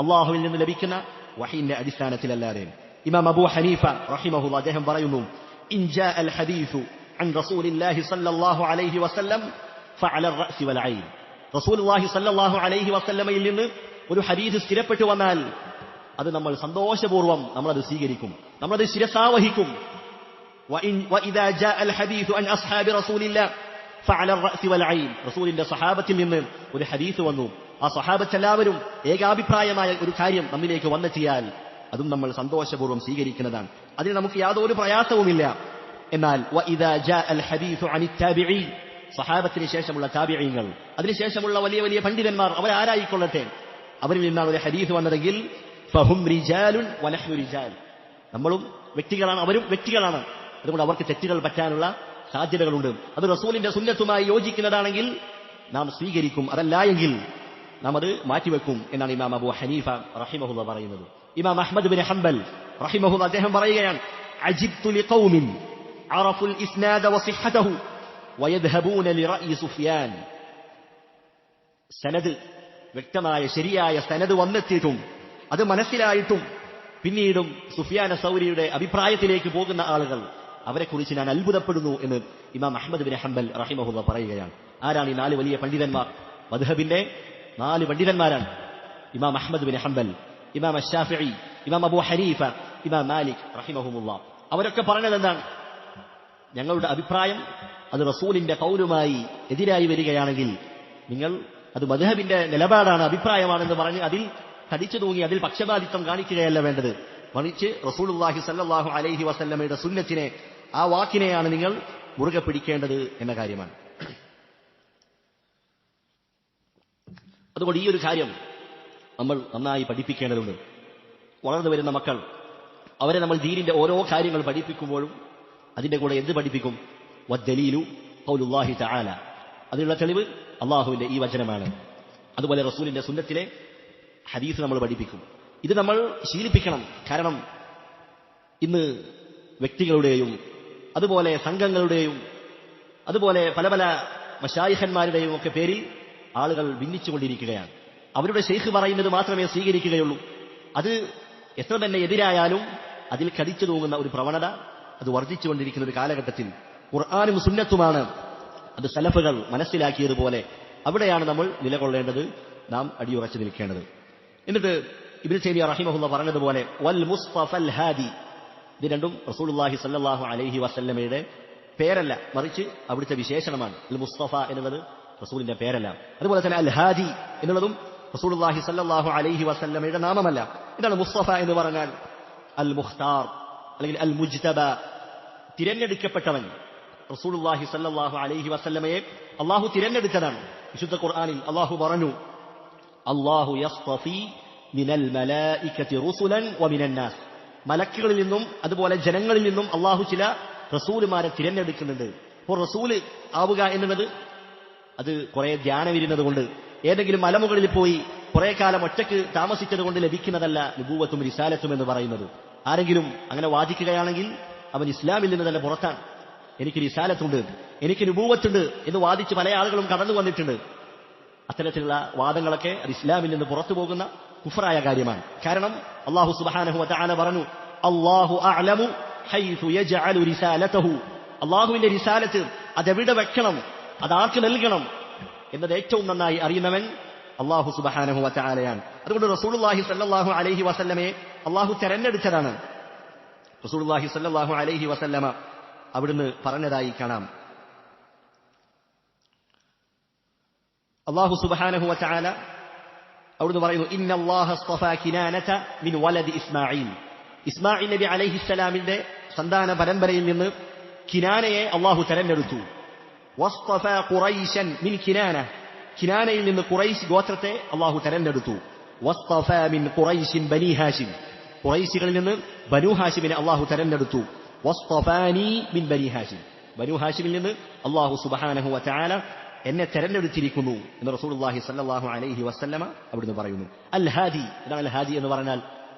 [SPEAKER 1] അല്ലാഹുവിൽ നിന്ന് ലഭിക്കുന്ന വഹയിന്റെ അടിസ്ഥാനത്തിലല്ലാതെ. ഇമാം അബൂ ഹനീഫ റഹിമഹുല്ലാഹ് അദ്ദേഹം പറയുന്നു, ഇൻ ജാഅൽ ഹദീസു അൻ റസൂലില്ലാഹി സ്വല്ലല്ലാഹു അലൈഹി വസല്ലം ഫഅല റഅസി വൽ ഐൻ, റസൂലുള്ളാഹി സ്വല്ലല്ലാഹു അലൈഹി വസല്ലമയിൽ നിന്ന് ഒരു ഹദീസ് സ്ഥിരപ്പെട്ടു വന്നാൽ അത് നമ്മൾ സന്തോഷപൂർവ്വം നമ്മളത് സ്വീകരിക്കും, നമ്മളത് ശിരസാവഹിക്കും. وإذا جاء الحديث عن أصحاب رسول الله فعلى الرأس والعين, റസൂലിന്റെ സഹാബത്തിൽ നിന്ന് ഒരു ഹദീസ് വന്നു, ആ സഹാബത്ത് എല്ലാവരും ഏകാഭിപ്രായമായ ഒരു കാര്യം നമ്മിലേക്ക് വന്നെത്തിയാൽ അതും നമ്മൾ സന്തോഷപൂർവ്വം സ്വീകരിക്കുന്നതാണ്, അതിന് നമുക്ക് യാതൊരു പ്രയാസവുമില്ല. എന്നാൽ وإذا جاء الحديث عن التابعين, സഹാബത്തിന് ശേഷമുള്ള താബിഈങ്ങൾ, അതിനുശേഷമുള്ള വലിയ വലിയ പണ്ഡിതന്മാർ, അവരാരായിക്കൊള്ളട്ടെ, അവരിൽ നിന്നാണ് ഒരു ഹദീസ് വന്നതെങ്കിൽ ഫഹും റിജാലുൻ വനഹ്നു റിജാൽ, നമ്മളും വ്യക്തികളാണ്, അവരും വ്യക്തികളാണ്, അതുകൊണ്ട് അവർക്ക് തെറ്റുകൾ പറ്റാനുള്ള സാധ്യതകളുണ്ട്. അത് റസൂലിന്റെ സുന്നത്തുമായി യോജിക്കുന്നതാണെങ്കിൽ നാം സ്വീകരിക്കും, അതല്ല എങ്കിൽ നാം അത് മാറ്റിവെക്കും എന്നാണ് ഇമാം അബൂ ഹനീഫ റഹിമഹുല്ലാ പറയുന്നത്. ഇമാം അഹ്മദ് ബിൻ ഹംബൽ റഹിമഹുല്ലാ അദ്ദേഹം പറയുകയാണ്, അജിബ്തു ലിഖൗമിൻ അറഫുൽ ഇസ്നാദ വസിഹ്ഹതഹു വയദ്ഹബൂന ലിറഅയി സുഫിയാൻ, സനദ്, വ്യക്തമായ ശരിയായ സനദ് വന്നെത്തിയിട്ടും അത് മനസ്സിലായിട്ടും പിന്നീടും സുഫിയാൻ സൗരിയുടെ അഭിപ്രായത്തിലേക്ക് പോകുന്ന ആളുകൾ, അവരെക്കുറിച്ച് ഞാൻ അത്ഭുതപ്പെടുന്നു എന്ന് ഇമാം അഹ്മദ് ബിൻ ഹംബൽ റഹിമഹുല്ലാ പറയുകയാണ്. ആരാണ് ഈ 4 വലിയ പണ്ഡിതന്മാർ? മദ്ഹബിന്റെ 4 പണ്ഡിതന്മാരാണ്. ഇമാം അഹ്മദ് ബിൻ ഹംബൽ, ഇമാം അശ്ശാഫിഈ, ഇമാം അബൂ ഹനീഫ, ഇമാം മാലിക് റഹിമഹുമുല്ലാ. അവരൊക്കെ പറഞ്ഞത് എന്താണ്? ഞങ്ങളുടെ അഭിപ്രായം അത് റസൂലിന്റെ ഖൗലുമായി എതിരായി വരികയാണെങ്കിൽ നിങ്ങൾ അത് മദ്ഹബിന്റെ നിലപാടാണ്, അഭിപ്രായമാണെന്ന് പറഞ്ഞ് അതിൽ തടിച്ചു തൂങ്ങി അതിൽ പക്ഷപാതിത്വം കാണിക്കുകയല്ല വേണ്ടത്, മറിച്ച് റസൂലുള്ളാഹി സ്വല്ലല്ലാഹു അലൈഹി വസല്ലമയുടെ സുന്നത്തിനെ, ആ വാക്കിനെയാണ് നിങ്ങൾ മുറുകെ പിടിക്കേണ്ടത് എന്ന കാര്യമാണ്. അതുകൊണ്ട് ഈ ഒരു കാര്യം നമ്മൾ നന്നായി പഠിപ്പിക്കേണ്ടതുണ്ട്. വളർന്നു വരുന്ന മക്കൾ, അവരെ നമ്മൾ ദീനിന്റെ ഓരോ കാര്യങ്ങൾ പഠിപ്പിക്കുമ്പോഴും അതിന്റെ കൂടെ എന്ത് പഠിപ്പിക്കും? വദ്ദലീലു ഖൗലുല്ലാഹി തആല, അതിനുള്ള തെളിവ് അള്ളാഹുവിന്റെ ഈ വചനമാണ്. അതുപോലെ റസൂലിന്റെ സുന്നത്തിലെ ഹദീസ് നമ്മൾ പഠിപ്പിക്കും. ഇത് നമ്മൾ ശീലിപ്പിക്കണം. കാരണം ഇന്ന് വ്യക്തികളുടെയും അതുപോലെ സംഘങ്ങളുടെയും അതുപോലെ പല പല മശായിഖന്മാരുടെയും ഒക്കെ പേരിൽ ആളുകൾ ഭിന്നിച്ചുകൊണ്ടിരിക്കുകയാണ്. അവരുടെ ശൈഖ് പറയുന്നത് മാത്രമേ സ്വീകരിക്കുകയുള്ളൂ. അത് എത്ര തന്നെ എതിരായാലും അതിൽ കടിച്ചു തൂങ്ങുന്ന ഒരു പ്രവണത അത് വർദ്ധിച്ചുകൊണ്ടിരിക്കുന്ന ഒരു കാലഘട്ടത്തിൽ ഖുർആനും സുന്നത്തുമാണ് അത് സലഫുകൾ മനസ്സിലാക്കിയതുപോലെ അവിടെയാണ് നമ്മൾ നിലകൊള്ളേണ്ടത്, നാം അടിയുറച്ചു നിൽക്കേണ്ടത്. എന്നിട്ട് ഇബ്നു തൈമിയ്യ റഹിമഹുല്ലാഹ് പറഞ്ഞതുപോലെ വൽ മുസ്തഫൽ ഹാദി, ഇത് രണ്ടും റസൂലുള്ളാഹി സ്വല്ലല്ലാഹു അലൈഹി വസല്ലമയുടെ പേരല്ല, മറിച്ച് അവിടുത്തെ വിശേഷണമാണ്. അൽ മുസ്തഫ എന്നുള്ളത് റസൂലിന്റെ പേരല്ല. അതുപോലെ തന്നെ അൽ ഹാദി എന്നുള്ളതും റസൂലുള്ളാഹി സ്വല്ലല്ലാഹു അലൈഹി വസല്ലമയുടെ നാമമല്ല. ഇതാണ് മുസ്തഫ എന്ന് പറഞ്ഞാൽ അൽ മുഖ്താർ അല്ലെങ്കിൽ അൽ മുജ്തബ, തിരഞ്ഞെടുക്കപ്പെട്ടവൻ. റസൂലുള്ളാഹി സ്വല്ലല്ലാഹു അലൈഹി വസല്ലമയെ അല്ലാഹു തിരഞ്ഞെടുത്തതാണ്. വിശുദ്ധ ഖുർആനിൽ അല്ലാഹു പറഞ്ഞു, അല്ലാഹു യസ്തഫി മിനൽ മലായികതി റുസുലൻ വമിനൻ നാസ്, മലക്കുകളിൽ നിന്നും അതുപോലെ ജനങ്ങളിൽ നിന്നും അല്ലാഹു ചില റസൂലുമാരെ തിരഞ്ഞെടുക്കുന്നുണ്ട്. അപ്പോൾ റസൂല് ആവുക എന്നുള്ളത് അത് കുറെ ധ്യാനമിരുന്നത് കൊണ്ട് ഏതെങ്കിലും മലമുകളിൽ പോയി കുറെ കാലം ഒറ്റയ്ക്ക് താമസിച്ചത് കൊണ്ട് ലഭിക്കുന്നതല്ല നുബൂവത്തും റിസാലത്തും എന്ന് പറയുന്നത്. ആരെങ്കിലും അങ്ങനെ വാദിക്കുകയാണെങ്കിൽ അവൻ ഇസ്ലാമിൽ നിന്ന് തന്നെ പുറത്താണ്. എനിക്ക് റിസാലത്തുണ്ട്, എനിക്ക് നുബൂവത്തുണ്ട് എന്ന് വാദിച്ച് പല ആളുകളും കടന്നു വന്നിട്ടുണ്ട്. അത്തരത്തിലുള്ള വാദങ്ങളൊക്കെ അത് ഇസ്ലാമിൽ നിന്ന് പുറത്തു പോകുന്ന കുഫറായ കാര്യമാണ്. കാരണം അല്ലാഹു സുബ്ഹാനഹു വ തആല പറഞ്ഞു, അല്ലാഹു അഅലമു ഹൈതു യജ്അലു റിസാലതഹു, അല്ലാഹുവിന്റെ റിസാലത്ത് അതെവിടെ വെക്കണം, അതാർക്ക് നൽകണം എന്നത് ഏറ്റവും നന്നായി അറിയുന്നവൻ അല്ലാഹു സുബ്ഹാനഹു വ തആലയാണ്. അതുകൊണ്ട് റസൂലുള്ളാഹി സ്വല്ലല്ലാഹു അലൈഹി വസല്ലമയെ അല്ലാഹു തെരഞ്ഞെടുത്തതാണ്. റസൂലുള്ളാഹി സ്വല്ലല്ലാഹു അലൈഹി വസല്ലമ അവിടുന്ന് പറഞ്ഞതായി കാണാം. അല്ലാഹു സുബ്ഹാനഹു വ തആല അവിടുന്ന് പറയുന്നു, ഇന്നല്ലാഹ അസ്തഫാ കിനാനത മിൻ വലദി ഇസ്മാഈൽ, ഇസ്മാഈൽ നബി അലൈഹിസ്സലാമിന്റെ സന്താന പരമ്പരയിൽ നിന്ന് കിനാനയെ അല്ലാഹു തെരഞ്ഞെടുത്തു. വസ്തഫാ ഖുറൈശൻ മിൻ കിനാന, കിനാനയിൽ നിന്ന് ഖുറൈശ് ഗോത്രത്തെ അല്ലാഹു തെരഞ്ഞെടുത്തു. വസ്തഫാ മിൻ ഖുറൈശിൻ ബനി ഹാഷിം, ഖുറൈശികളിൽ നിന്ന് ബനു ഹാഷിമിനെ അല്ലാഹു തെരഞ്ഞെടുത്തു. വസ്തഫാനി മിൻ ബനി ഹാഷിം, ബനു ഹാഷിമിൽ നിന്ന് അല്ലാഹു സുബ്ഹാനഹു വ തആല എന്നെ തെരഞ്ഞെടുത്തിരിക്കുന്നു എന്ന് റസൂലുള്ളാഹി സ്വല്ലല്ലാഹു അലൈഹി വസല്ലമ അവിടുന്ന് പറയുന്നു. അൽ ഹാദി, ഇതാണ് അൽ ഹാദി എന്ന് പറഞ്ഞാൽ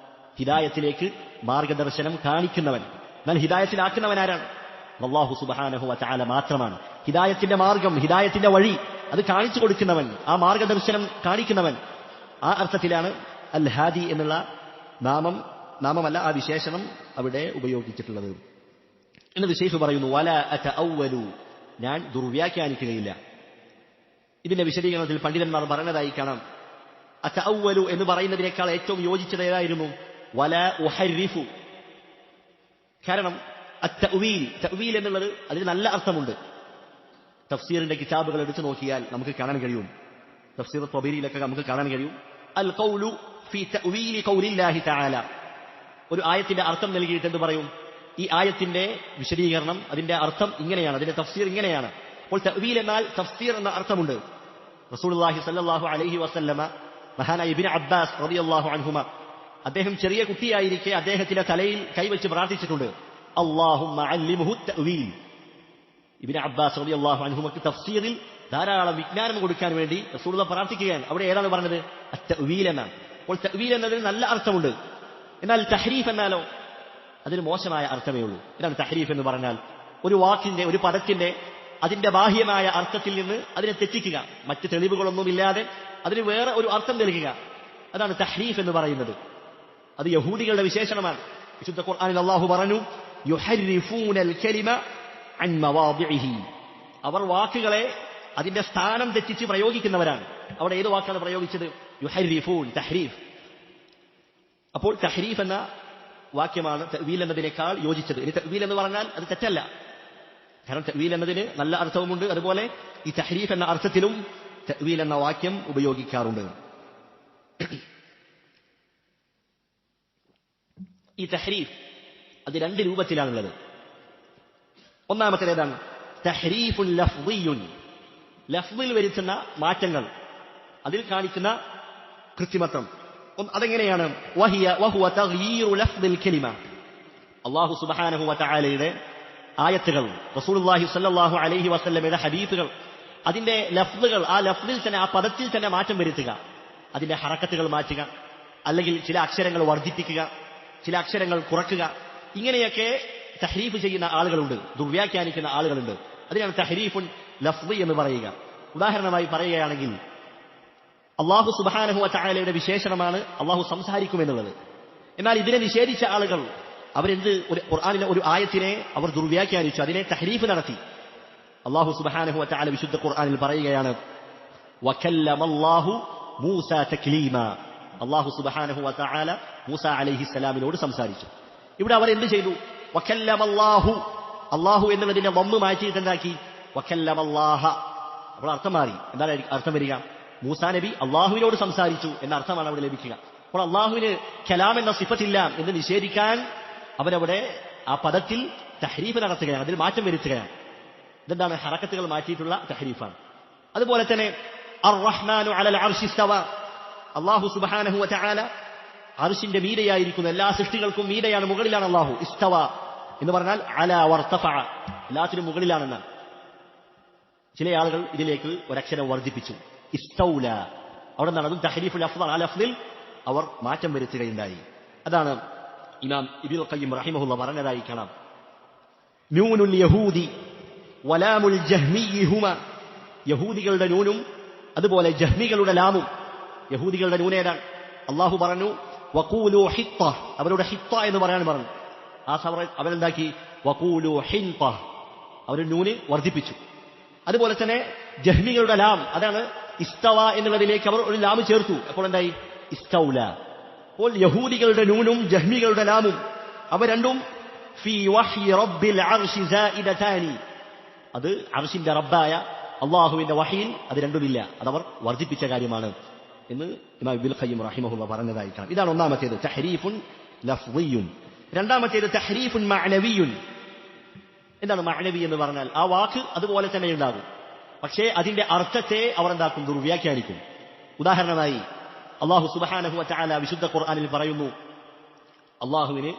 [SPEAKER 1] ഹിദായത്തിലേക്ക് മാർഗദർശനം കാണിക്കുന്നവൻ. എന്നാൽ ഹിദായത്തിലാക്കുന്നവൻ ആരാണ്? അല്ലാഹു സുബ്ഹാനഹു വ തആല മാത്രമാണ്. ഹിദായത്തിന്റെ മാർഗം, ഹിദായത്തിന്റെ വഴി അത് കാണിച്ചു കൊടുക്കുന്നവൻ, ആ മാർഗദർശനം കാണിക്കുന്നവൻ. ആ അർത്ഥത്തിലാണ് അൽ ഹാദി എന്നുള്ള നാമമല്ല, ആ വിശേഷണം അവിടെ ഉപയോഗിച്ചിട്ടുള്ളത്. എന്നിട്ട് ശൈഖ് പറയുന്നു, വല അതഅവ്വലു, ഞാൻ ദുർവ്യാഖ്യാനിക്കുകയില്ല. ഇതിന്റെ വിശദീകരണത്തിൽ പണ്ഡിതന്മാർ പറഞ്ഞതായി കാണാം, അതഅവ്വലു എന്ന് പറയുന്നതിനേക്കാൾ ഏറ്റവും യോജിച്ചത് ഏതായിരുന്നു? വല ഉഹരിഫു. കാരണം അത്തഅ്വീൽ, തഅ്വീൽ എന്നുള്ളത് അതിന് നല്ല അർത്ഥമുണ്ട്. തഫ്സീറിന്റെ കിതാബുകൾ എടുത്തു നോക്കിയാൽ നമുക്ക് കാണാൻ കഴിയും, തഫ്സീർ ത്വബീരിയിലൊക്കെ നമുക്ക് കാണാൻ കഴിയും, അൽ ഖൗലു ഫീ തഅ്വീലി ഖൗലില്ലാഹി തആല, ഒരു ആയത്തിന്റെ അർത്ഥം നൽകിയിട്ട് എന്ത് പറയും? ഈ ആയത്തിന്റെ വിശദീകരണം, അതിന്റെ അർത്ഥം ഇങ്ങനെയാണ്, അതിന്റെ തഫ്സീർ ഇങ്ങനെയാണ്. അപ്പോൾ തഅ്വീൽ എന്നാൽ തഫ്സീർ എന്ന അർത്ഥമുണ്ട്. റസൂലുള്ളാഹി സ്വല്ലല്ലാഹു അലൈഹി വസല്ലമ, മഹാനായ ഇബ്നു അബ്ബാസ് റളിയല്ലാഹു അൻഹുമ, അദ്ദേഹം ചെറിയ കുട്ടിയായിരിക്കെ അദ്ദേഹത്തിന്റെ തലയിൽ കൈവച്ച് പ്രാർത്ഥിച്ചിട്ടുണ്ട്, അല്ലാഹുമ്മ അല്ലിംഹു തഅ്വീൽ. ഇബ്നു അബ്ബാസ് റളിയല്ലാഹു അൻഹുമക്ക് തഫ്സീറിൽ ധാരാളം വിജ്ഞാനം കൊടുക്കാൻ വേണ്ടി റസൂലുള്ളാഹി പ്രാർത്ഥിക്കുകയാണ്. അവിടെ ഏതാണ് പറഞ്ഞത്? അത്തഅ്വീൽ എന്നാണ്. അപ്പോൾ തഅ്വീൽ എന്നതിന് നല്ല അർത്ഥമുണ്ട്. എന്നാൽ തഹ്രീഫ് എന്നാലോ അതിന് മോശമായ അർത്ഥമേ ഉള്ളൂ. ഇതാണ് തഹ്രീഫ് എന്ന് പറഞ്ഞാൽ, ഒരു വാക്കിന്റെ, ഒരു പദത്തിന്റെ അതിന്റെ ബാഹ്യമായ അർത്ഥത്തിൽ നിന്ന് അതിനെ തെറ്റിക്കുക, മറ്റ് തെളിവുകളൊന്നുമില്ലാതെ അതിന് വേറെ ഒരു അർത്ഥം നൽകുക, അതാണ് തഹ്രീഫ് എന്ന് പറയുന്നത്. അത് യഹൂദികളുടെ വിശേഷണമാണ്. വിശുദ്ധ ഖുർആനിൽ അല്ലാഹു പറഞ്ഞു, യുഹരിഫൂനൽ കലിമ അൻ മവാദിഇഹി, അവർ വാക്കുകളെ അതിന്റെ സ്ഥാനം തെറ്റിച്ച് പ്രയോഗിക്കുന്നവരാണ്. അവിടെ ഏത് വാക്കാണ് പ്രയോഗിച്ചത്? യുഹരിഫൂൻ, തഹ്രീഫ്. അപ്പോൾ തഹ്രീഫ് എന്ന വാക്യമാണ് തഅ്വീൽ എന്നതിനേക്കാൾ യോജിച്ചത്. ഇനി തഅ്വീൽ എന്ന് പറഞ്ഞാൽ അത് തെറ്റല്ല, കാരണം തഅ്വീൽ എന്നതിന് നല്ല അർത്ഥവുമുണ്ട്. അതുപോലെ ഈ തഹ്രീഫ് എന്ന അർത്ഥത്തിലും തഅ്വീൽ എന്ന വാക്യം ഉപയോഗിക്കാറുണ്ട്. ഈ തഹ്രീഫ് അത് രണ്ട് രൂപത്തിലാണുള്ളത്. ഒന്നാമത്തേതാണ് തഹ്രീഫുൻ ലഫ്ദിയുൻ, ലഫ്ദിൽ വരുത്തുന്ന മാറ്റങ്ങൾ, അതിൽ കാണിക്കുന്ന കൃത്രിമത്വം. അതെങ്ങനെയാണ്? വഹുവ തഗ്യീറു ലഫ്ദിൽ കലിമ, അല്ലാഹു സുബ്ഹാനഹു വ തആലയുടെ ആയത്തുകൾ, റസൂലുള്ളാഹി സ്വല്ലല്ലാഹു അലൈഹി വസല്ലമയുടെ ഹദീസുകൾ, അതിന്റെ ലഫ്ദുകൾ, ആ ലഫ്ദിൽ തന്നെ, ആ പദത്തിൽ തന്നെ മാറ്റം വരുത്തുക, അതിന്റെ ഹറക്കത്തുകൾ മാറ്റുക, അല്ലെങ്കിൽ ചില അക്ഷരങ്ങൾ വർദ്ധിപ്പിക്കുക, ചില അക്ഷരങ്ങൾ കുറക്കുക, ഇങ്ങനെയൊക്കെ തഹ്രീഫ് ചെയ്യുന്ന ആളുകളുണ്ട്, ദുർവ്യാഖ്യാനിക്കുന്ന ആളുകളുണ്ട്. അതിനാണ് തഹ്രീഫുൻ ലഫ്ളി എന്ന് പറയുക. ഉദാഹരണമായി പറയുകയാണെങ്കിൽ അല്ലാഹു സുബ്ഹാനഹു വ തആലയുടെ വിശേഷണമാണ് അല്ലാഹു സംസാരിക്കുമെന്നുള്ളത്. എന്നാൽ ഇതിനെ നിഷേധിച്ച ആളുകൾ ഖുർആനിലെ ഒരു ആയത്തിനെ അവർ ദുർവ്യാഖ്യാനിച്ചു, അതിനെ തഹ്രീഫ് നടത്തി. അല്ലാഹു സുബ്ഹാനഹു വ തആല വിശുദ്ധ ഖുർആനിൽ പറയുകയാണ്, വകല്ലമല്ലാഹു മൂസ തക്ലീമാ. അല്ലാഹു സുബ്ഹാനഹു വ തആല മൂസ അലൈഹിസ്സലാമിനോട് സംസാരിച്ചു. ഇവിടെ അവർ എന്ത് ചെയ്തു? വകല്ലമല്ലാഹു, അല്ലാഹു എന്നുള്ളതിനെ വമ്മ് മാറ്റിയിട്ട് എന്താക്കി? വകല്ലമല്ലാഹ. അപ്പോൾ അർത്ഥം മാറി. എന്താണ് അർത്ഥം വരിക? മൂസാ നബി അള്ളാഹുവിനോട് സംസാരിച്ചു എന്ന അർത്ഥമാണ് അവിടെ ലഭിക്കുക. അപ്പോൾ അള്ളാഹുവിന് കലാം എന്ന സിഫത്തില്ല എന്ന് നിഷേധിക്കാൻ അവരവിടെ ആ പദത്തിൽ തഹ്രീഫ് നടത്തുകയാണ്, അതിൽ മാറ്റം വരുത്തുകയാണ്. ഇതെന്താണ്? ഹറക്കത്തുകൾ മാറ്റിയിട്ടുള്ള തഹ്രീഫാണ്. അതുപോലെ തന്നെ അർ-റഹ്മാനു അലൽ അർശി ഇസ്തവ, അല്ലാഹു സുബ്ഹാനഹു വ തആല അർശിന്റെ മീതെയായിരിക്കുന്നു, എല്ലാ സൃഷ്ടികൾക്കും മീതെയാണ്, മുകളിലാണ് അല്ലാഹു. ഇസ്തവ എന്ന് പറഞ്ഞാൽ അലാ വർതഫഅ, എല്ലാത്തിനും മുകളിലാണെന്നാണ്. ചില ആളുകൾ ഇതിലേക്ക് ഒരക്ഷരം വർദ്ധിപ്പിച്ചു, ഇസ്തൗല. അവിടെ നിന്നാണ് അതും തഹ്രീഫുൽ ലഫ്ള്, ആ ലഫ്ളിൽ അവർ മാറ്റം വരുത്തുകയുണ്ടായി. അതാണ് ഇമാം ഇബ്നുൽ ഖയ്യിം റഹിമഹുല്ലാ പറഞ്ഞതായി കാണാം. നൂനുൽ യഹൂദി വലാമുൽ ജഹ്മിയ്യി ഹുമ, യഹൂദികളുടെ നൂനും അതുപോലെ ജഹ്മികളുടെ ലാമും. യഹൂദികളുടെ നൂൻ ഏതാണ്? അല്ലാഹു പറഞ്ഞു വഖൂലു ഹിത്ത, അവരുടെ ഹിത്ത എന്ന് പറയാൻ പറഞ്ഞു. ആ അവരെന്താക്കി? വഖൂലു ഹിൻത, അവർ നൂന് വർദ്ധിപ്പിച്ചു. അതുപോലെ തന്നെ ജഹ്മികളുടെ ലാം, അതാണ് ഇസ്തവ എന്നുള്ളതിലേക്ക് അവർ ഒരു ലാം ചേർത്തു. അപ്പോൾ എന്തായി? ഇസ്തൗല. അപ്പോൾ യഹൂദികളുടെ നൂനും ജഹ്മികളുടെ ലാമും അവ രണ്ടും ഫീ വഹ്യി റബ്ബിൽ അർശി സായിദതാനി, അത് അർശിന്റെ റബ്ബായ അല്ലാഹുവിന്റെ വഹയിൽ അത് രണ്ടുമില്ല, അതവർ വർദ്ധിപ്പിച്ച കാര്യമാണ് എന്ന് ഇമാം ഇബ്നുൽ ഖയ്യിം റഹിമഹുല്ലാ പറഞ്ഞതായി കാണാം. ഇതാണ് ഒന്നാമത്തേത്, തഹ്രീഫുൻ ലഫ്ളിയുൻ. രണ്ടാമത്തേത് തഹ്രീഫുൻ മഅനവിയുൻ. എന്താണ് മഅനവി എന്ന് പറഞ്ഞാൽ? ആ വാക്ക് അതുപോലെ തന്നെ ഉണ്ടാകും, പക്ഷേ അതിന്റെ അർത്ഥത്തെ അവർ എന്താക്കും? ദുർവ്യാഖ്യാനിക്കും. ഉദാഹരണമായി അല്ലാഹു സുബ്ഹാനഹു വ തആല വിശുദ്ധ ഖുർആനിൽ പറയുന്നു, അല്ലാഹുവിന്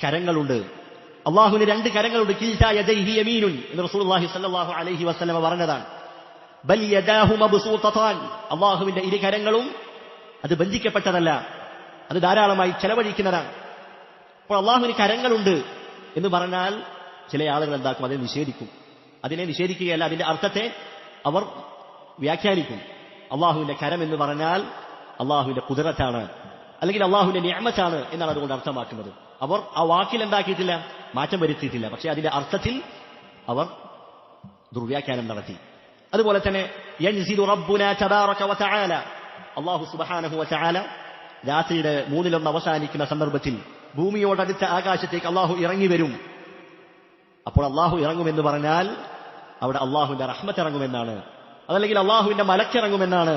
[SPEAKER 1] കരങ്ങളുണ്ട്, അല്ലാഹുവിന് രണ്ട് കരങ്ങളുണ്ട്. കിൽതാ യദൈഹി യമീനുൻ എന്ന് റസൂലുള്ളാഹി സ്വല്ലല്ലാഹു അലൈഹി വസല്ലമ പറഞ്ഞതാണ്. ബൽ യദാഹു മബ്സൂതതാൻ, അല്ലാഹുവിന്റെ ഇരു കരങ്ങളും അത് ബന്ധിക്കപ്പെട്ടതല്ല, അത് ധാരാളമായി ചെലവഴിക്കുന്നതാണ്. അപ്പോൾ അല്ലാഹുവിന് കരങ്ങളുണ്ട് എന്ന് പറഞ്ഞാൽ ചില ആളുകൾ എന്താക്കും? അതിനെ നിഷേധിക്കും. അതിനെ നിഷേധിക്കുകയല്ല, അതിന്റെ അർത്ഥത്തെ അവർ വ്യാഖ്യാനിക്കും. അള്ളാഹുവിന്റെ കരം എന്ന് പറഞ്ഞാൽ അള്ളാഹുവിന്റെ ഖുദ്റത്താണ്, അല്ലെങ്കിൽ അള്ളാഹുവിന്റെ നിഅമത്താണ് എന്നാണ് അതുകൊണ്ട് അർത്ഥമാക്കുന്നത്. അവർ ആ വാക്കിൽ എന്താക്കിയിട്ടില്ല? മാറ്റം വരുത്തിയിട്ടില്ല, പക്ഷേ അതിന്റെ അർത്ഥത്തിൽ അവർ ദുർവ്യാഖ്യാനം നടത്തി. അതുപോലെ തന്നെ യൻസിലു റബ്ബുനാ തബാറക വ തആല, അല്ലാഹു സുബ്ഹാനഹു വ തആല രാത്രിയുടെ 1/3 അവസാനിക്കുന്ന സന്ദർഭത്തിൽ ഭൂമിയോടടുത്ത ആകാശത്തേക്ക് അള്ളാഹു ഇറങ്ങി വരും. അപ്പോൾ അള്ളാഹു ഇറങ്ങുമെന്ന് പറഞ്ഞാൽ അവിടെ അള്ളാഹുവിന്റെ റഹ്മത്ത് ഇറങ്ങുമെന്നാണ്, അതല്ലെങ്കിൽ അള്ളാഹുവിന്റെ മലക്കിറങ്ങുമെന്നാണ്,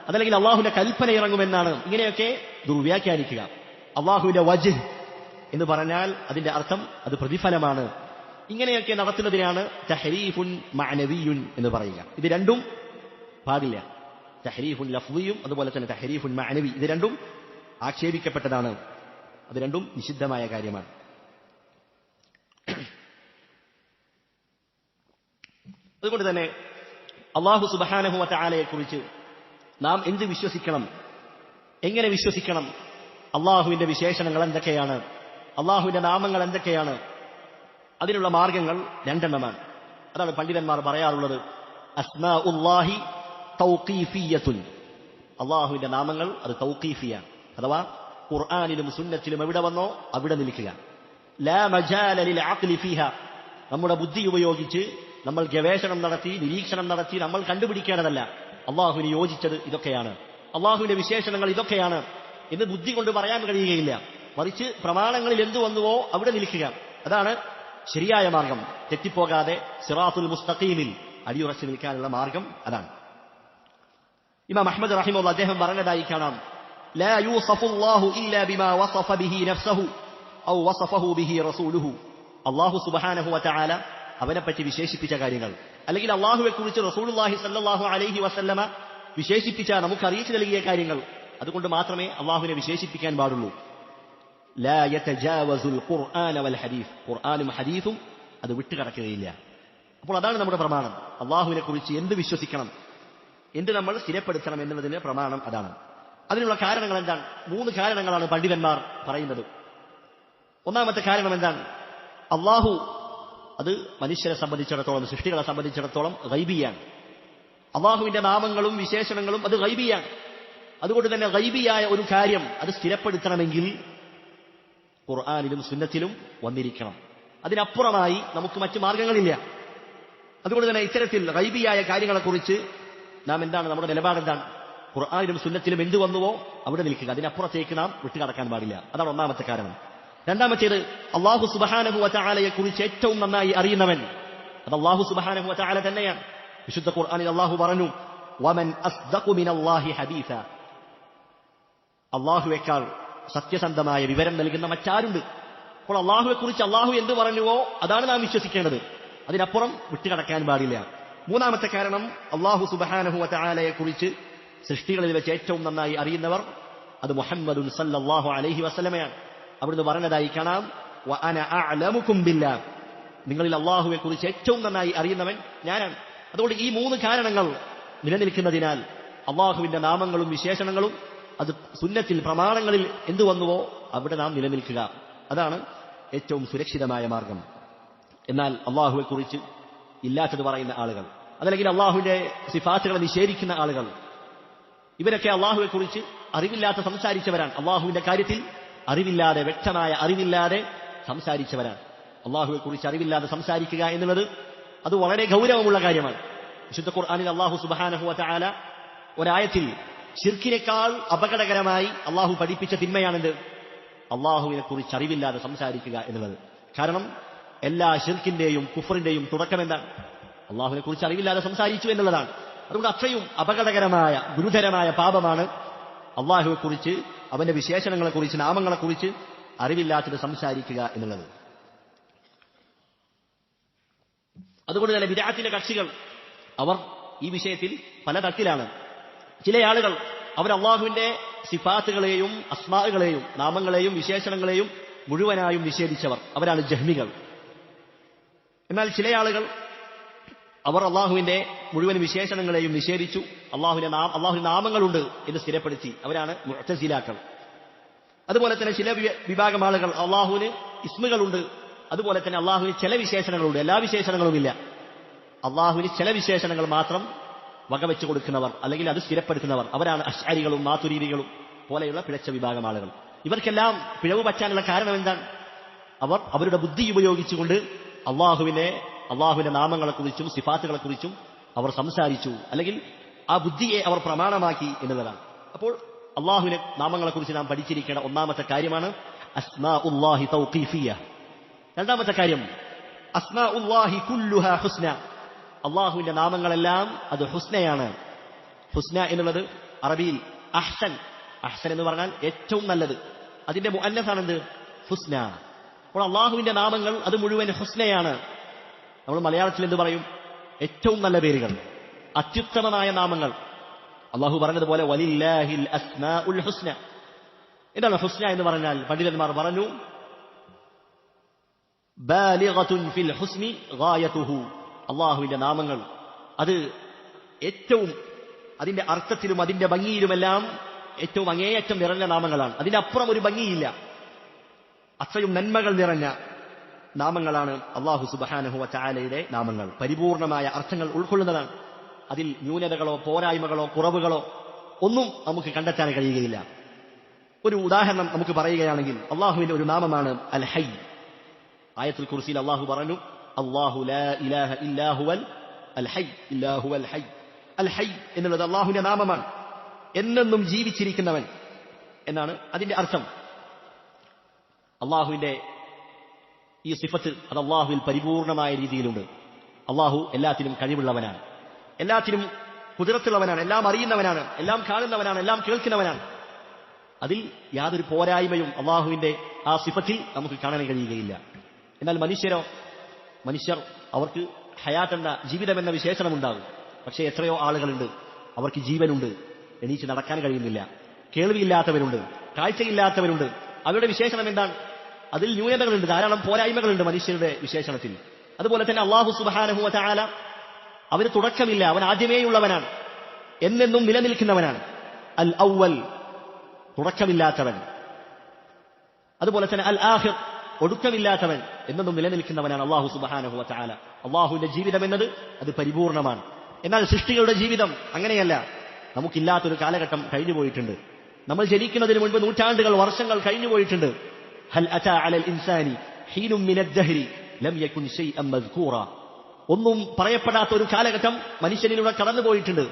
[SPEAKER 1] അതല്ലെങ്കിൽ അള്ളാഹുവിന്റെ കൽപ്പന ഇറങ്ങുമെന്നാണ്. ഇങ്ങനെയൊക്കെ ദുർവ്യാഖ്യാനിക്കുക. അള്ളാഹുവിന്റെ വജ്ഹ് എന്ന് പറഞ്ഞാൽ അതിന്റെ അർത്ഥം അത് പ്രതിഫലമാണ്. ഇങ്ങനെയൊക്കെ നടത്തുന്നതിനാണ് തഹ്രീഫുൻ മഅനവിയുൻ എന്ന് പറയുക. ഇത് രണ്ടും പാടില്ല. തഹ്രീഫുൻ ലഫ്ളിയും അതുപോലെ തന്നെ തഹ്രീഫുൻ മഅനവി, ഇത് രണ്ടും ആക്ഷേപിക്കപ്പെട്ടതാണ്, അത് രണ്ടും നിഷിദ്ധമായ കാര്യമാണ്. അതുകൊണ്ട് തന്നെ അല്ലാഹു സുബ്ഹാനഹു വ തആലയെ കുറിച്ച് നാം എന്ത് വിശ്വസിക്കണം, എങ്ങനെ വിശ്വസിക്കണം, അള്ളാഹുവിന്റെ വിശേഷണങ്ങൾ എന്തൊക്കെയാണ്, അള്ളാഹുവിന്റെ നാമങ്ങൾ എന്തൊക്കെയാണ്, അതിനുള്ള മാർഗങ്ങൾ രണ്ടെണ്ണമാണ്. അതാണ് പണ്ഡിതന്മാർ പറയാറുള്ളത്, അസ്മാഉല്ലാഹി തൗഖീഫിയ്യത്തുൻ, അള്ളാഹുവിന്റെ നാമങ്ങൾ അത് തൗഖീഫിയാണ്, അഥവാ ഖുർആനിലും സുന്നത്തിലും എവിടെ വന്നോ അവിടെ നിൽക്കുക. ലാ മജാല ലിൽ അഖ്ലി ഫീഹ, നമ്മുടെ ബുദ്ധി ഉപയോഗിച്ച് നമ്മൾ ഗവേഷണം നടത്തി നിരീക്ഷണം നടത്തി നമ്മൾ കണ്ടുപിടിക്കേണ്ടതല്ല. അള്ളാഹുവിന് യോജിച്ചത് ഇതൊക്കെയാണ്, അള്ളാഹുവിന്റെ വിശേഷണങ്ങൾ ഇതൊക്കെയാണ് എന്ന് ബുദ്ധി കൊണ്ട് പറയാൻ കഴിയുകയില്ല. മറിച്ച് പ്രമാണങ്ങളിൽ എന്തു വന്നുവോ അവിടെ നിൽക്കുക, അതാണ് ശരിയായ മാർഗം. തെറ്റിപ്പോകാതെ സിറാത്തുൽ മുസ്തഖീമിൽ അടിയുറച്ചു നിൽക്കാനുള്ള മാർഗം അതാണ്. ഇമാം അഹ്മദ് റഹിമഹുല്ലാഹ് അദ്ദേഹം പറഞ്ഞതായി കാണാം, ലാ യൂസഫുല്ലാഹു ഇല്ലാ ബിമാ വസഫ ബിഹി നഫ്സഹു ഔ വസഫഹു ബിഹി റസൂലുഹു, അല്ലാഹു സുബ്ഹാനഹു വ തആല അവനെപ്പറ്റി വിശേഷിപ്പിച്ച കാര്യങ്ങൾ, അല്ലെങ്കിൽ അള്ളാഹുവെ കുറിച്ച് റസൂലുള്ളാഹി സ്വല്ലല്ലാഹു അലൈഹി വസല്ലമ വിശേഷിപ്പിച്ച നമുക്ക് അറിയിച്ചു നൽകിയ കാര്യങ്ങൾ, അതുകൊണ്ട് മാത്രമേ അള്ളാഹുവിനെ വിശേഷിപ്പിക്കാൻ പാടുള്ളൂ. ലാ യതജാവസുൽ ഖുർആന വൽ ഹദീസ്, ഖുർആനും ഹദീസും അത് വിട്ടുകടക്കുകയില്ല. അപ്പോൾ അതാണ് നമ്മുടെ പ്രമാണം. അള്ളാഹുവിനെ കുറിച്ച് എന്ത് വിശ്വസിക്കണം, എന്ത് നമ്മൾ സ്ഥിരപ്പെടുത്തണം എന്നതിന്റെ പ്രമാണം അതാണ്. അതിനുള്ള കാരണങ്ങൾ എന്താണ്? 3 കാരണങ്ങളാണ് പണ്ഡിതന്മാർ പറയുന്നത്. ഒന്നാമത്തെ കാരണം എന്താണ്? അള്ളാഹു അത് മനുഷ്യരെ സംബന്ധിച്ചിടത്തോളം, സൃഷ്ടികളെ സംബന്ധിച്ചിടത്തോളം ഗൈബിയാണ്. അള്ളാഹുവിന്റെ നാമങ്ങളും വിശേഷണങ്ങളും അത് ഗൈബിയാണ്. അതുകൊണ്ട് തന്നെ ഗൈബിയായ ഒരു കാര്യം അത് സ്ഥിരപ്പെടുത്തണമെങ്കിൽ ഖുർആനിലും സുന്നത്തിലും വന്നിരിക്കണം. അതിനപ്പുറമായി നമുക്ക് മറ്റു മാർഗങ്ങളില്ല. അതുകൊണ്ട് തന്നെ ഇത്തരത്തിൽ ഗൈബിയായ കാര്യങ്ങളെക്കുറിച്ച് നാം എന്താണ്, നമ്മുടെ നിലപാടെന്താണ്? ഖുർആനിലും സുന്നത്തിലും എന്ത് വന്നുവോ അവിടെ നിൽക്കുക. അതിനപ്പുറത്തേക്ക് നാം വിട്ടുകടക്കാൻ പാടില്ല. അതാണ് ഒന്നാമത്തെ കാരണം. രണ്ടാമത്തേത്, അല്ലാഹു സുബ്ഹാനഹു വ തആലയെ കുറിച്ച് ഏറ്റവും നന്നായി അറിയുന്നവൻ അത് അല്ലാഹു സുബ്ഹാനഹു വ തആല തന്നെയാണ്. വിശുദ്ധ ഖുർആനിൽ അല്ലാഹു പറഞ്ഞു, വമൻ അസ്ദഖു മിനല്ലാഹി ഹദീസ, അല്ലാഹുവേക്കാൾ സത്യസന്ധമായ വിവരം നൽകുന്ന മറ്റാരുണ്ട്? അപ്പോൾ അല്ലാഹുവെക്കുറിച്ച് അല്ലാഹു എന്ത് പറഞ്ഞുവോ അതാണ് നാം വിശ്വസിക്കേണ്ടത്. അതിനപ്പുറം വിട്ടുകടക്കാൻ പാടില്ല. മൂന്നാമത്തെ കാരണം, അല്ലാഹു സുബ്ഹാനഹു വ തആലയെ കുറിച്ച് സൃഷ്ടികളിൽ വെച്ച് ഏറ്റവും നന്നായി അറിയുന്നവർ അത് മുഹമ്മദുൻ സല്ലല്ലാഹു അലൈഹി വസല്ലമയാണ്. അവിടുന്ന് പറഞ്ഞതായി കാണാം, വ അന അഅലമുകും ബില്ലാഹ്, നിങ്ങളിൽ അല്ലാഹുവെ കുറിച്ച് ഏറ്റവും നന്നായി അറിയുന്നവൻ ഞാനാണ്. അതുകൊണ്ട് ഈ 3 കാരണങ്ങൾ നിലനിൽക്കുന്നതിനാൽ അല്ലാഹുവിന്റെ നാമങ്ങളും വിശേഷണങ്ങളും അത് സുന്നത്തിൽ പ്രമാണങ്ങളിൽ എന്തു വന്നുവോ അവിടെ നാം നിലനിൽക്കുക. അതാണ് ഏറ്റവും സുരക്ഷിതമായ മാർഗം. എന്നാൽ അല്ലാഹുവെ കുറിച്ച് ഇല്ലാത്തത് പറയുന്ന ആളുകൾ, അതല്ലെങ്കിൽ അല്ലാഹുവിന്റെ സിഫാത്തുകളെ നിഷേധിക്കുന്ന ആളുകൾ, ഇവരൊക്കെ അല്ലാഹുവെ കുറിച്ച് അറിവില്ലാത്ത സംസാരിച്ചവരാണ്. അല്ലാഹുവിന്റെ കാര്യത്തിൽ അറിവില്ലാതെ, വ്യക്തമായ അറിവില്ലാതെ സംസാരിച്ചവരാണ്. അല്ലാഹുവെ കുറിച്ച് അറിവില്ലാതെ സംസാരിക്കുക എന്നുള്ളത് അത് വളരെ ഗൗരവമുള്ള കാര്യമാണ്. വിശുദ്ധ ഖുർആനിൽ അല്ലാഹു സുബ്ഹാനഹു വ തആല ഒരായത്തിൽ ശിർക്കിനേക്കാൾ അപകടകരമായി അല്ലാഹു പഠിപ്പിച്ച തിന്മയാണെന്ത്? അല്ലാഹുവിനെ കുറിച്ച് അറിവില്ലാതെ സംസാരിക്കുക എന്നുള്ളത്. കാരണം എല്ലാ ശിർക്കിന്റെയും കുഫറിന്റെയും തുടക്കം എന്താണ്? അല്ലാഹുവിനെ കുറിച്ച് അറിവില്ലാതെ സംസാരിച്ചു എന്നുള്ളതാണ്. അതുകൊണ്ട് അത്രയും അപകടകരമായ ഗുരുതരമായ പാപമാണ് അല്ലാഹുവെക്കുറിച്ച്, അവന്റെ വിശേഷണങ്ങളെക്കുറിച്ച്, നാമങ്ങളെക്കുറിച്ച് അറിവില്ലാത്തത് സംസാരിക്കുക എന്നുള്ളത്. അതുകൊണ്ട് തന്നെ ബിദ്അത്തിന്റെ കക്ഷികൾ അവർ ഈ വിഷയത്തിൽ പല തട്ടിലാണ്. ചില ആളുകൾ അവർ അല്ലാഹുവിന്റെ സിഫാത്തുകളെയും അസ്മാഅുകളെയും നാമങ്ങളെയും വിശേഷണങ്ങളെയും മുഴുവനായും നിഷേധിച്ചവർ, അവരാണ് ജഹ്മികൾ. എന്നാൽ ചില ആളുകൾ അവർ അല്ലാഹുവിന്റെ മുഴുവൻ വിശേഷണങ്ങളെയും നിഷേധിച്ചു, അല്ലാഹുവിന്റെ നാമങ്ങളുണ്ട് എന്ന് സ്ഥിരപ്പെടുത്തി, അവരാണ് മുഅ്തസിലാക്കൾ. അതുപോലെ തന്നെ ചില വിഭാഗം ആളുകൾ അല്ലാഹുവിന് ഇസ്മുകളുണ്ട്, അതുപോലെ തന്നെ അല്ലാഹുവിന് ചില വിശേഷണങ്ങളുണ്ട്, എല്ലാ വിശേഷണങ്ങളുമില്ല, അല്ലാഹുവിന് ചില വിശേഷണങ്ങൾ മാത്രം വകവെച്ചു കൊടുക്കുന്നവർ, അല്ലെങ്കിൽ അത് സ്ഥിരപ്പെടുത്തുന്നവർ, അവരാണ് അശ്അരികളും മാതുരീദികളും പോലെയുള്ള പിഴച്ച വിഭാഗം ആളുകൾ. ഇവർക്കെല്ലാം പിഴവ് പറ്റാനുള്ള കാരണം എന്താണ്? അവർ അവരുടെ ബുദ്ധി ഉപയോഗിച്ചുകൊണ്ട് അല്ലാഹുവിന്റെ നാമങ്ങളെക്കുറിച്ചും സിഫാത്തുകളെക്കുറിച്ചും അവർ സംസാരിച്ചു, അല്ലെങ്കിൽ ആ ബുദ്ധിയെ അവർ പ്രമാണമാക്കി എന്നുള്ളതാണ്. അപ്പോൾ അല്ലാഹുവിന്റെ നാമങ്ങളെക്കുറിച്ച് നാം പഠിച്ചിരിക്കേണ്ട ഒന്നാമത്തെ കാര്യമാണ് അസ്മാഉല്ലാഹി തൗഖീഫിയ്യ. രണ്ടാമത്തെ കാര്യം, അസ്മാഉല്ലാഹി കുല്ലുഹാ ഹുസ്ന, അല്ലാഹുവിന്റെ നാമങ്ങളെല്ലാം അത് ഹുസ്നയാണ്. ഹുസ്ന എന്നുള്ളത് അറബിയിൽ അഹ്സൻ, അഹ്സൻ എന്ന് പറഞ്ഞാൽ ഏറ്റവും നല്ലത്, അതിന്റെ മുഅന്നസാണ് എന്ത്? ഹുസ്ന. അപ്പോൾ അല്ലാഹുവിന്റെ നാമങ്ങൾ അത് മുഴുവൻ ഹുസ്നയാണ്. നമ്മൾ മലയാളത്തിൽ എന്ത് പറയും? ഏറ്റവും നല്ല പേരുകൾ, അത്യുത്തമമായ നാമങ്ങൾ. അല്ലാഹു പറഞ്ഞതുപോലെ വലില്ലാഹിൽ അസ്മാഉൽ ഹുസ്ന. എന്താണ് ഹുസ്ന എന്ന് പറഞ്ഞാൽ? പണ്ഡിതന്മാർ പറഞ്ഞു, ബാലിഗത്തുൻ ഫിൽ ഹുസ്നി ഗായതുഹു, അല്ലാഹുവിന്റെ നാമങ്ങൾ അത് ഏറ്റവും അതിന്റെ അർത്ഥത്തിലും അതിന്റെ ഭംഗിയിലുമെല്ലാം ഏറ്റവും അങ്ങേയറ്റം നിറഞ്ഞ നാമങ്ങളാണ്. അതിന്റെ അപ്പുറം ഒരു ഭംഗിയില്ല. അത്രയും നന്മകൾ നിറഞ്ഞ നാമങ്ങളാണ് അല്ലാഹു സുബ്ഹാനഹു വ തആലയുടെ നാമങ്ങൾ. പരിപൂർണമായ അർത്ഥങ്ങൾ ഉൾക്കൊള്ളുന്നതാണ്. അതിൽ ന്യൂനതകളോ പോരായ്മകളോ കുറവുകളോ ഒന്നും നമുക്ക് കണ്ടെത്താൻ കഴിയുകയില്ല. ഒരു ഉദാഹരണം നമുക്ക് പറയുകയാണെങ്കിൽ, അല്ലാഹുവിന്റെ ഒരു നാമമാണ് അൽ ഹൈ. ആയത്തുൽ കുർസിയിൽ അല്ലാഹു പറഞ്ഞു, അല്ലാഹു ലാ ഇലാഹ ഇല്ലാ ഹുവൽ അൽ ഹൈ ഇല്ലാ ഹുവൽ ഹൈ. അൽ ഹൈ എന്നുള്ളത് അല്ലാഹുവിന്റെ നാമമാണ്, എന്നെന്നും ജീവിച്ചിരിക്കുന്നവൻ എന്നാണ് അതിന്റെ അർത്ഥം. അല്ലാഹുവിന്റെ ഈ സിഫത്ത് അത് അല്ലാഹുവിൽ പരിപൂർണമായ രീതിയിലുണ്ട്. അല്ലാഹു എല്ലാത്തിനും കഴിവുള്ളവനാണ്, എല്ലാത്തിനും കുതിരത്തുള്ളവനാണ്, എല്ലാം അറിയുന്നവനാണ്, എല്ലാം കാണുന്നവനാണ്, എല്ലാം കേൾക്കുന്നവനാണ്. അതിൽ യാതൊരു പോരായ്മയും അല്ലാഹുവിന്റെ ആ സിഫത്തിൽ നമുക്ക് കാണാൻ കഴിയുകയില്ല. എന്നാൽ മനുഷ്യർ അവർക്ക് ഹയാത്ത് എന്ന ജീവിതമെന്ന വിശേഷണമുണ്ടാകും. പക്ഷേ എത്രയോ ആളുകളുണ്ട് അവർക്ക് ജീവനുണ്ട്, എണീച്ച് നടക്കാൻ കഴിയുന്നില്ല, കേൾവിയില്ലാത്തവരുണ്ട്, കാഴ്ചയില്ലാത്തവരുണ്ട്. അവരുടെ വിശേഷണം എന്താണ്? അതിൽ ന്യൂനതകളുണ്ട്, ധാരാളം പോരായ്മകളുണ്ട് മനുഷ്യരുടെ വിശേഷണത്തിൽ. അതുപോലെ തന്നെ അല്ലാഹു സുബ്ഹാനഹു വ തആല അവന് തുടക്കമില്ല, അവൻ ആദ്യമേയുള്ളവനാണ്, എന്നെന്നും നിലനിൽക്കുന്നവനാണ്. അൽ അവ്വൽ, തുടക്കമില്ലാത്തവൻ, അതുപോലെ തന്നെ അൽ ആഖിർ, ഒടുക്കമില്ലാത്തവൻ എന്നൊന്നും നിലനിൽക്കുന്നവനാണ് അല്ലാഹു സുബ്ഹാനഹു വ തആല. അല്ലാഹുവിന്റെ ജീവിതം എന്നത് അത് പരിപൂർണമാണ്. എന്നാൽ സൃഷ്ടികളുടെ ജീവിതം അങ്ങനെയല്ല. നമുക്കില്ലാത്തൊരു കാലഘട്ടം കഴിഞ്ഞുപോയിട്ടുണ്ട്. നമ്മൾ ജനിക്കുന്നതിന് മുൻപ് നൂറ്റാണ്ടുകൾ, വർഷങ്ങൾ കഴിഞ്ഞുപോയിട്ടുണ്ട്. ഹൽ അതാ അലൽ ഇൻസാനി ഹീനും മിനദ് ദഹ്രി ലം യകുൻ ശൈഅൻ മദ്കൂറ. ഒന്നും പറയപ്പെടാത്ത ഒരു കാലഘട്ടം മനുഷ്യനിലൂടെ കടന്നുപോയിട്ടുണ്ട്.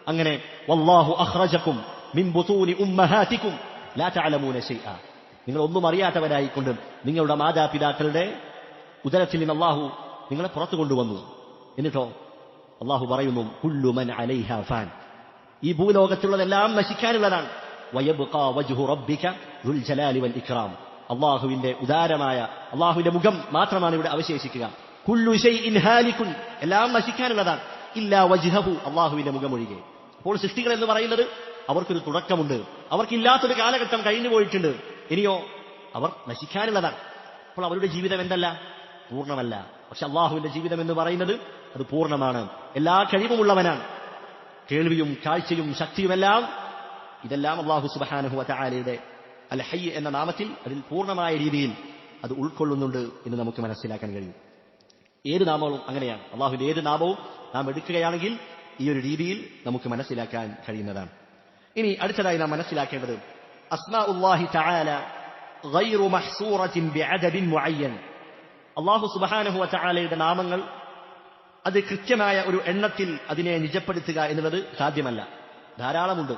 [SPEAKER 1] അങ്ങനെ വല്ലാഹു അഖ്റജകും മിൻ ബുതൂനി ഉമ്മഹാതികും ലാ തഅലമൂന ശൈഅ. നിങ്ങൾ ഒന്നും അറിയാത്തവരായിക്കൊണ്ട് നിങ്ങളുടെ മാതാപിതാക്കളുടെ ഉദരത്തിൽ നിന്ന് അല്ലാഹു നിങ്ങളെ പുറത്തു കൊണ്ടുവന്നു. എന്നിട്ടോ അല്ലാഹു പറയുന്നു കുല്ലു മൻ അലൈഹാ ഫാൻ. ഈ ഭൂലോകത്തുള്ളതെല്ലാം നശിക്കാനുള്ളതാണ്. വയബ്ഖാ വജ്ഹു റബ്ബിക ദുൽ ജലാലി വൽ ഇക്റാം. അല്ലാഹുവിന്റെ ഉദാരമായ അല്ലാഹുവിന്റെ മുഖം മാത്രമാണ് ഇവിടെ അവശേഷിക്കുക. കുല്ലു ശൈഇൻ ഹാലികുൻ, എല്ലാം നശിക്കാനുള്ളതാണ്. ഇല്ലാ വജ്ഹഹു, അല്ലാഹുവിന്റെ മുഖമൊഴികെ. അപ്പോൾ സൃഷ്ടികൾ എന്ന് പറയുന്നത് അവർക്കൊരു തുടക്കമുണ്ട്. അവർക്കില്ലാത്തൊരു കാലഘട്ടം കഴിഞ്ഞുപോയിട്ടുണ്ട്. ഇനിയോ അവർ നശിക്കാനുള്ളതാണ്. അപ്പോൾ അവരുടെ ജീവിതം എന്തല്ല? പൂർണ്ണമല്ല. പക്ഷെ അല്ലാഹുവിന്റെ ജീവിതം എന്ന് പറയുന്നത് അത് പൂർണ്ണമാണ്. എല്ലാ കഴിവുമുള്ളവനാണ്. കേൾവിയും കാഴ്ചയും ശക്തിയുമെല്ലാം ഇതെല്ലാം അല്ലാഹു സുബ്ഹാനഹു വ തആലയുടെ അൽ ഹയ്യ് എന്ന നാമത്തിൽ അതിൽ പൂർണ്ണമായ രീതിയിൽ അത് ഉൾക്കൊള്ളുന്നുണ്ട് എന്ന് നമുക്ക് മനസ്സിലാക്കാൻ കഴിയും. ഏത് നാമവും അങ്ങനെയാണ്. അല്ലാഹുവിന്റെ ഏത് നാമവും നാം എടുക്കുകയാണെങ്കിൽ ഈ ഒരു രീതിയിൽ നമുക്ക് മനസ്സിലാക്കാൻ കഴിയുന്നതാണ്. ഇനി അടുത്തതായി നാം മനസ്സിലാക്കേണ്ടത് അസ്മാഉല്ലാഹി തആല ഗൈറു മഹ്സൂറത്തിൻ ബിഅദദിൻ മുഅയ്യൻ. അല്ലാഹു സുബ്ഹാനഹു വ തആലയുടെ നാമങ്ങൾ അത് കൃത്യമായ ഒരു എണ്ണത്തിൽ അതിനെ നിജപ്പെടുത്തുക എന്നുള്ളത് സാധ്യമല്ല. ധാരാളമുണ്ട്.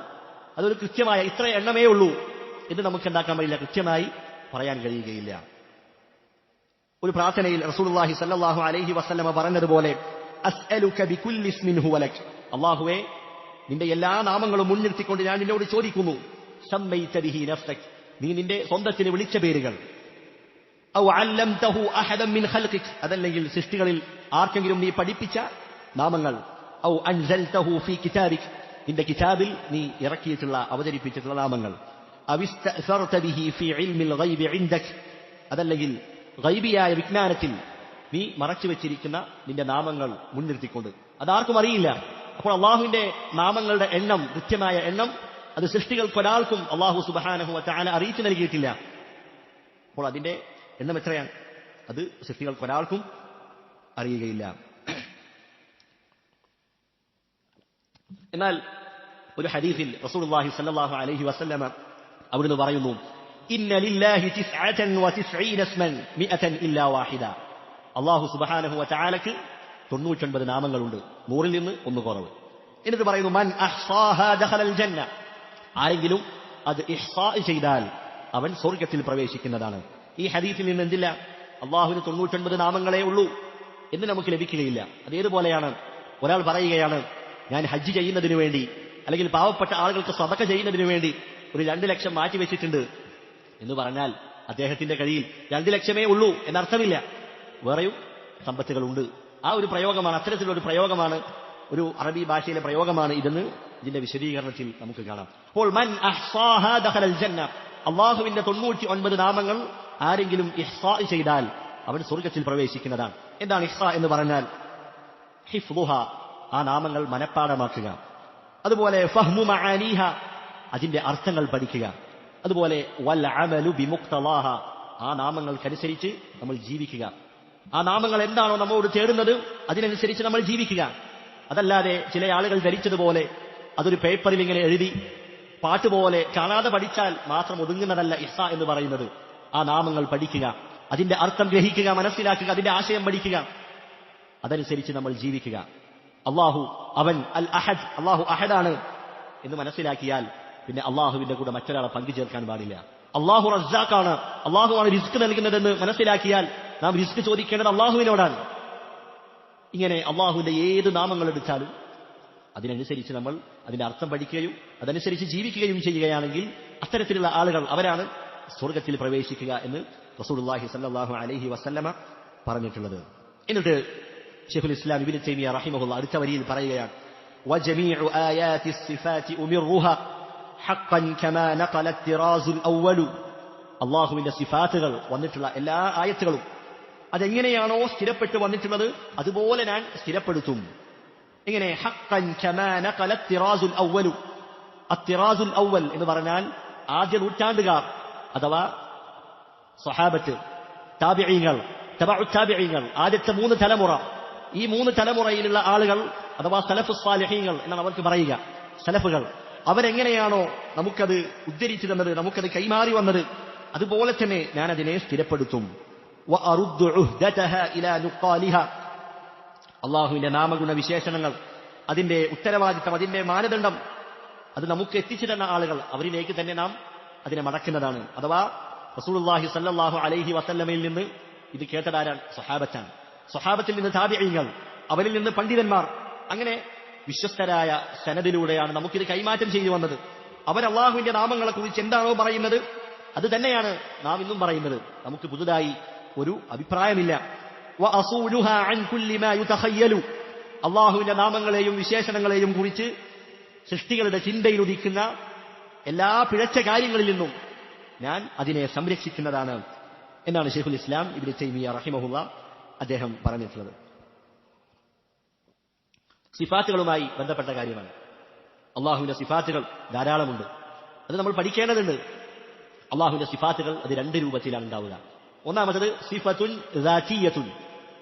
[SPEAKER 1] അതൊരു കൃത്യമായ ഇത്ര എണ്ണമേ ഉള്ളൂ എന്ന് നമുക്ക് എന്താക്കാൻ കഴിയില്ല, കൃത്യമായി പറയാൻ കഴിയുകയില്ല. ഒരു പ്രാർത്ഥനയിൽ റസൂലുള്ളാഹി സ്വല്ലല്ലാഹു അലൈഹി വസല്ലമ പറഞ്ഞതുപോലെ അസ്അലുക ബികുല്ലി ഇസ്മിൻ ഹുവ ലക്. അല്ലാഹുവേ, നിന്റെ എല്ലാ നാമങ്ങളും മുൻനിർത്തിക്കൊണ്ട് ഞാൻ നിന്നോട് ചോദിക്കുന്നു. സമ്മൈത ബിഹി നഫ്സക്, നീ നിന്റെ സ്വന്തത്തിന് വിളിച്ച പേരുകൾ. ഔ അല്ലംതഹു അഹദൻ മിൻ ഖൽഖിക്, അതല്ലെങ്കിൽ സൃഷ്ടികളിൽ ആർക്കെങ്കിലും നീ പഠിപ്പിച്ച നാമങ്ങൾ. ഔ അൻസൽതഹു ഫീ കിതാബിക്, നിന്റെ കിതാബിൽ നീ ഇറക്കിയിട്ടുള്ള അവതരിപ്പിച്ചിട്ടുള്ള നാമങ്ങൾ. അവിസ്തഅ്സർത ബിഹി ഫീ ഇൽമിൽ ഗൈബി ഇൻദക്, അതല്ലെങ്കിൽ ഗൈബിയായ വിജ്ഞാനത്തിൽ നീ മറച്ചു വെച്ചിരിക്കുന്ന നിന്റെ നാമങ്ങൾ മുൻനിർത്തിക്കൊണ്ട്. അതാർക്കും അറിയില്ല. അപ്പോൾ അള്ളാഹുവിന്റെ നാമങ്ങളുടെ എണ്ണം, കൃത്യമായ എണ്ണം, അത് സൃഷ്ടികൾക്കൊരാൾക്കും അള്ളാഹു സുബ്ഹാനഹു വ തആല അറിയിച്ചു നൽകിയിട്ടില്ല. അപ്പോൾ അതിന്റെ എണ്ണം എത്രയാണ്? അത് സൃഷ്ടികൾക്കൊരാൾക്കും അറിയുകയില്ല. എന്നാൽ ഒരു ഹദീസിൽ റസൂലുള്ളാഹി സ്വല്ലല്ലാഹു അലൈഹി വസല്ലമ അവിടുന്ന് പറയുന്നു, ഇന്ന ലില്ലാഹി 99 ഇസ്മൻ 100 ഇല്ലാ വാഹിദ. അല്ലാഹു സുബ്ഹാനഹു വ തആലക്ക് 99 നാമങ്ങളുണ്ട്, 100ൽ നിന്ന് ഒന്ന് കുറവ്. എന്നിട്ട് പറയുന്നു മൻ അഹ്സാഹാ ദഖലൽ ജന്ന, ആരെങ്കിലും അത് ഇഹ്സാ ചെയ്താൽ അവൻ സ്വർഗ്ഗത്തിൽ പ്രവേശിക്കുന്നതാണ്. ഈ ഹദീസിൽ നിന്ന് എന്തില്ല? അല്ലാഹുവിന് 99 നാമങ്ങളേ ഉള്ളൂ എന്ന് നമുക്ക് ലഭിക്കുകയില്ല. അതേതുപോലെയാണ് ഒരാൾ പറയുകയാണ്, ഞാൻ ഹജ്ജ് ചെയ്യുന്നതിനു വേണ്ടി അല്ലെങ്കിൽ പാവപ്പെട്ട ആളുകൾക്ക് സദഖ ചെയ്യുന്നതിനു വേണ്ടി ഒരു 2 ലക്ഷം മാറ്റിവെച്ചിട്ടുണ്ട് എന്ന് പറഞ്ഞാൽ അദ്ദേഹത്തിന്റെ കയ്യിൽ 2 ലക്ഷമേ ഉള്ളൂ എന്നർത്ഥമില്ല. വേറെയും സമ്പത്തുകളുണ്ട്. ആ ഒരു പ്രയോഗമാണ്, അത്തരത്തിലുള്ള ഒരു പ്രയോഗമാണ്, ഒരു അറബി ഭാഷയിലെ പ്രയോഗമാണ് ഇതെന്ന് ഇതിന്റെ വിശദീകരണത്തിൽ നമുക്ക് കാണാം. അപ്പോൾ മൻ അഹ്സാഹാ ദഖലൽ ജന്ന, അല്ലാഹുവിന്റെ 99 നാമങ്ങൾ ആരെങ്കിലും ഇഹ്സാ ചെയ്താൽ അവൻ സ്വർഗ്ഗത്തിൽ പ്രവേശിക്കുന്നതാണ്. എന്താണ് ഇഹ്സാ എന്ന് പറഞ്ഞാൽ? ഹിഫ്ളുഹ, ആ നാമങ്ങൾ മനഃപ്പാഠമാക്കുക. അതുപോലെ ഫഹ്മു മആനീഹ, അതിന്റെ അർത്ഥങ്ങൾ പഠിക്കുക. അതുപോലെ വൽ അമലു ബിമുഖ്തളാഹ, ആ നാമങ്ങൾക്കനുസരിച്ച് നമ്മൾ ജീവിക്കുക. ആ നാമങ്ങൾ എന്താണോ നമ്മോട് തേടുന്നത് അതിനനുസരിച്ച് നമ്മൾ ജീവിക്കുക. അതല്ലാതെ ചില ആളുകൾ ധരിച്ചതുപോലെ അതൊരു പേപ്പറിൽ ഇങ്ങനെ എഴുതി പാട്ടുപോലെ കാണാതെ പഠിച്ചാൽ മാത്രം ഒതുങ്ങുന്നതല്ല ഇഹ്സാ എന്ന് പറയുന്നത്. ആ നാമങ്ങൾ പഠിക്കുക, അതിന്റെ അർത്ഥം ഗ്രഹിക്കുക, മനസ്സിലാക്കുക, അതിന്റെ ആശയം പഠിക്കുക, അതനുസരിച്ച് നമ്മൾ ജീവിക്കുക. അള്ളാഹു അവൻ അൽ അഹദ്, അള്ളാഹു അഹദാണ് എന്ന് മനസ്സിലാക്കിയാൽ പിന്നെ അള്ളാഹുവിന്റെ കൂടെ മറ്റൊരാളെ പങ്കു ചേർക്കാൻ പാടില്ല. അള്ളാഹു റസ്സാഖാണ്, അള്ളാഹുവാണ് റിസ്ക് നൽകുന്നതെന്ന് മനസ്സിലാക്കിയാൽ നാം റിസ്ക് ചോദിക്കേണ്ടത് അള്ളാഹുവിനോടാണ്. ഇങ്ങനെ അള്ളാഹുവിന്റെ ഏത് നാമങ്ങൾ എടുത്താലും അതിനനുസരിച്ച് നമ്മൾ അതിന്റെ അർത്ഥം പഠിക്കുകയും അതനുസരിച്ച് ജീവിക്കുകയും ചെയ്യുകയാണെങ്കിൽ അത്തരത്തിലുള്ള ആളുകൾ അവരാണ് സ്വർഗ്ഗത്തിൽ പ്രവേശിക്കുക എന്ന് റസൂലുള്ളാഹി സ്വല്ലല്ലാഹു അലൈഹി വസല്ലമ പറഞ്ഞിട്ടുള്ളത്. എന്നിട്ട് ശൈഖുൽ ഇസ്ലാം ഇബ്നു തൈമിയ റഹിമഹുല്ലാഹ് അടുത്ത വരിയിൽ പറയുകയാണ്, വജമീഉ ആയാതി സിഫാതി ഉമിറുഹ ഹഖൻ കമാ നഖല തിറാസുൽ അവ്വലു. അല്ലാഹുവിന്റെ സിഫാത്തുകൾ വന്നിട്ടുള്ള എല്ലാ ആയത്തുകളും അതെങ്ങനെയാണോ സ്ഥിരപ്പെട്ട് വന്നിട്ടുള്ളത് അതുപോലെ ഞാൻ സ്ഥിരപ്പെടുത്തും. എങ്ങനെ? ഹഖൻ കമാ നഖല തിറാസുൽ അവ്വലു. അത്തിറാസുൽ അവ്വൽ എന്ന് പറഞ്ഞാൽ ആദ്യ നൂറ്റാണ്ടുകാർ അഥവാ സ്വഹാബത്ത്, താബിഈങ്ങൾ, തബഉ താബിഈങ്ങൾ, ആദ്യത്തെ 3 തലമുറ, ഈ 3 തലമുറയിലുള്ള ആളുകൾ അഥവാ സലഫുസ് സാലിഹീങ്ങൾ എന്നാണ് അവർക്ക് പറയുക. സലഫുകൾ അവരെങ്ങനെയാണോ നമുക്കത് ഉദ്ധരിച്ചു തന്നത്, നമുക്കത് കൈമാറി വന്നത്, അതുപോലെ തന്നെ ഞാൻ അതിനെ സ്ഥിരപ്പെടുത്തും. വഅറുദ്ദു ഉഹ്ദതഹ ഇലാ നുഖാലിഹ. അല്ലാഹുവിന്റെ നാമഗുണ വിശേഷണങ്ങൾ, അതിന്റെ ഉത്തരവാദിത്തം, അതിന്റെ മാനദണ്ഡം അത് നമുക്ക് എത്തിച്ചു തന്ന ആളുകൾ, അവരിലേക്ക് തന്നെ നാം അതിനെ മടക്കുന്നതാണ്. അഥവാ റസൂലുള്ളാഹി സ്വല്ലല്ലാഹു അലൈഹി വസല്ലമയിൽ നിന്ന് ഇത് കേട്ടതാരാണ്? സ്വഹാബത്താണ്. സ്വഹാബത്തിൽ നിന്ന് താബിഈങ്ങൾ, അവരിൽ നിന്ന് പണ്ഡിതന്മാർ, അങ്ങനെ വിശ്വസ്തരായ സനദിലൂടെയാണ് നമുക്കിത് കൈമാറ്റം ചെയ്തു വന്നത്. അവർ അള്ളാഹുവിന്റെ നാമങ്ങളെ കുറിച്ച് എന്താണോ പറയുന്നത് അത് തന്നെയാണ് നാം ഇന്നും പറയുന്നത്. നമുക്ക് പുതുതായി ഒരു അഭിപ്രായമില്ല. വഅസൂലുഹാ അൻ കുല്ലി മാ യുതഖയ്യലു. അള്ളാഹുവിന്റെ നാമങ്ങളെയും വിശേഷണങ്ങളെയും കുറിച്ച് സൃഷ്ടികളുടെ ചിന്തയിൽ ഉദിക്കുന്ന എല്ലാ പിഴച്ച കാര്യങ്ങളിൽ നിന്നും ഞാൻ അതിനെ സംരക്ഷിക്കുന്നതാണ് എന്നാണ് ശൈഖുൽ ഇസ്ലാം ഇബ്നു തൈമിയ്യ റഹിമഹുള്ള അദ്ദേഹം പറഞ്ഞിട്ടുള്ളത്. സിഫാത്തുകളുമായി ബന്ധപ്പെട്ട കാര്യമാണ്. അള്ളാഹുവിന്റെ സിഫാത്തുകൾ ധാരാളമുണ്ട്, അത് നമ്മൾ പഠിക്കേണ്ടതുണ്ട്. അള്ളാഹുവിന്റെ സിഫാത്തുകൾ അത് 2 രൂപത്തിലാണ് ഉണ്ടാവുക. ഒന്നാമത്തത് സിഫത്തുൻ ദാതിയ്യത്തുൻ,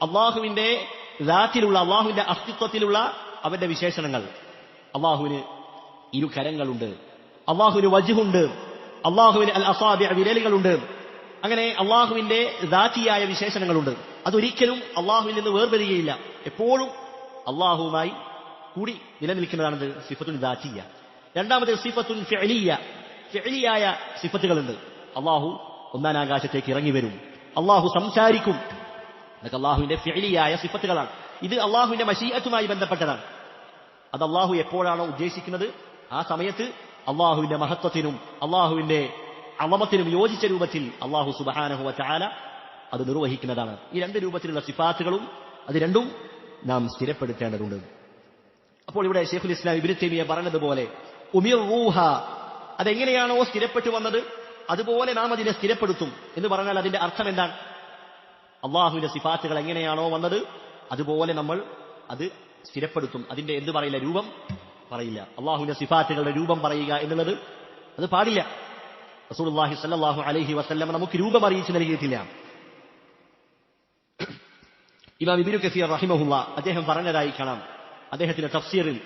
[SPEAKER 1] അള്ളാഹുവിന്റെ ദാത്തിലുള്ള, അള്ളാഹുവിന്റെ അസ്തിത്വത്തിലുള്ള അവന്റെ വിശേഷണങ്ങൾ. അള്ളാഹുവിന് 2 കരങ്ങളുണ്ട്, അള്ളാഹുവിന് വജ്ഹുണ്ട്, അള്ളാഹുവിന് അൽ അസാബിഅ വിരലുകളുണ്ട്. അങ്ങനെ അള്ളാഹുവിന്റെ ദാത്തിയായ വിശേഷണങ്ങളുണ്ട്. അതൊരിക്കലും അള്ളാഹുവിൽ നിന്ന് വേർപെടുകയില്ല, എപ്പോഴും അള്ളാഹുവുമായി കൂടി നിലനിൽക്കുന്നതാണത് സിഫത്തുൻ ദാത്തിയ്യ. രണ്ടാമത് സിഫത്തുൻ ഫിഅലിയ്യ, ഫിഅലിയായ സിഫത്തുകളുണ്ട്. അള്ളാഹു 1-ാം ആകാശത്തേക്ക് ഇറങ്ങി വരും, അള്ളാഹു സംസാരിക്കും, ഇതൊക്കെ അള്ളാഹുവിന്റെ ഫിഅലിയായ സിഫത്തുകളാണ്. ഇത് അള്ളാഹുവിന്റെ മശീഅത്തുമായി ബന്ധപ്പെട്ടതാണ്. അത് അള്ളാഹു എപ്പോഴാണോ ഉദ്ദേശിക്കുന്നത് ആ സമയത്ത് അള്ളാഹുവിന്റെ മഹത്വത്തിനും അള്ളാഹുവിന്റെ അളമത്തിനും യോജിച്ച രൂപത്തിൽ അള്ളാഹു സുബ്ഹാനഹു വ തആല അത് നിർവഹിക്കുന്നതാണ്. ഈ 2 രൂപത്തിലുള്ള സിഫാത്തുകളും അത് രണ്ടും നാം സ്ഥിരപ്പെടുത്തേണ്ടതുണ്ട്. അപ്പോൾ ഇവിടെ ശൈഖുൽ ഇസ്ലാം ഇബ്നു തൈമിയ്യ പറഞ്ഞതുപോലെ ഉമിർറൂഹ, അതെങ്ങനെയാണോ സ്ഥിരപ്പെട്ടു വന്നത് അതുപോലെ നാം അതിനെ സ്ഥിരപ്പെടുത്തും എന്ന് പറഞ്ഞാൽ അതിന്റെ അർത്ഥം എന്താണ്? അള്ളാഹുവിന്റെ സിഫാത്തുകൾ എങ്ങനെയാണോ വന്നത് അതുപോലെ നമ്മൾ അത് സ്ഥിരപ്പെടുത്തും. അതിന്റെ എന്ത് പറയില്ല, രൂപം പറയില്ല. അള്ളാഹുവിന്റെ സിഫാത്തുകളുടെ രൂപം പറയുക എന്നുള്ളത് അത് പാടില്ല. റസൂലുള്ളാഹി സ്വല്ലല്ലാഹു അലൈഹി വസല്ലം നമുക്ക് രൂപം അറിയിച്ചു നൽകിയിട്ടില്ല. ഇമാം ഇബ്നു കസീർ റഹിമഹുള്ള അദ്ദേഹം പറഞ്ഞതായി കാണാം അദ്ദേഹത്തിന്റെ തഫ്സീറിൽ,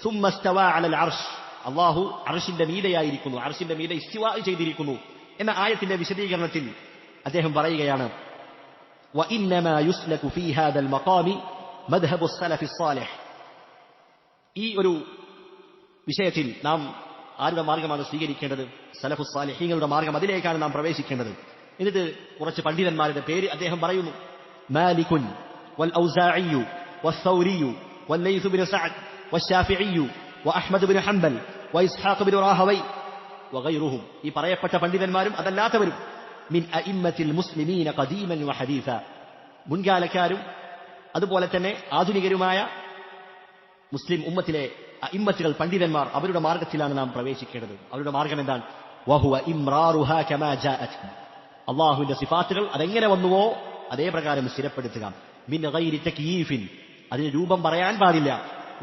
[SPEAKER 1] സുമ്മ ഇസ്തവാ അലൽ അർശ്, അള്ളാഹു അർശിന്റെ മീതെയായിരിക്കുന്നു, അർശിന്റെ മീതെ ഇസ്തിവാ ചെയ്തിരിക്കുന്നു എന്ന ആയത്തിന്റെ വിശദീകരണത്തിൽ അദ്ദേഹം പറയുകയാണ്, വഇന്നമാ യുസ്ലകു ഫീ ഹാദൽ മഖാമി മദ്ഹബു സലഫി സ്സാലിഹ്. ഈ ഒരു വിഷയത്തിൽ നാം ആരുടെ മാർഗമാണ് സ്വീകരിക്കേണ്ടത്? സലഫു സ്സാലിഹീങ്ങളുടെ മാർഗം, അതിലേക്കാണ് നാം പ്രവേശിക്കേണ്ടത്. എന്നിട്ട് കുറച്ച് പണ്ഡിതന്മാരുടെ പേര് അദ്ദേഹം പറയുന്നു. മാലികുൻ വൽ ഔസാഇയ്യു വസ്സൗരിയ്യു വല്ലൈസ് ബിൻ സഅദ് വശാഫിഇയ്യു വഅഹ്മദ് ബിൻ ഹംബൽ വഇസ്ഹാഖ് ബിൻ റാഹവൈ വഗൈറുഹും. ഈ പറയപ്പെട്ട പണ്ഡിതന്മാരും അതല്ലാത്തവരും മിൻ അഇമ്മത്തിൽ മുസ്ലിമീന ഖദീമൻ വഹദീസ, മുൻകാലക്കാരും അതുപോലെ തന്നെ ആധുനികരുമായ മുസ്ലിം ഉമ്മത്തിലെ അഇമ്മത്തുകൾ, പണ്ഡിതന്മാർ, അവരുടെ മാർഗത്തിലാണ് നാം പ്രവേശിക്കേണ്ടത്. അവരുടെ മാർഗം എന്താണ്? വഹുവ ഇംറാറുഹാ കമാ ജാഅത്, അല്ലാഹുവിന്റെ സിഫാത്തുകൾ അതെങ്ങനെ വന്നുവോ അതേ പ്രകാരം സ്ഥിരപ്പെടുത്തുക. മിൻ ഗൈരി തക്യീഫിൻ, അതിന് രൂപം പറയാൻ പാടില്ല.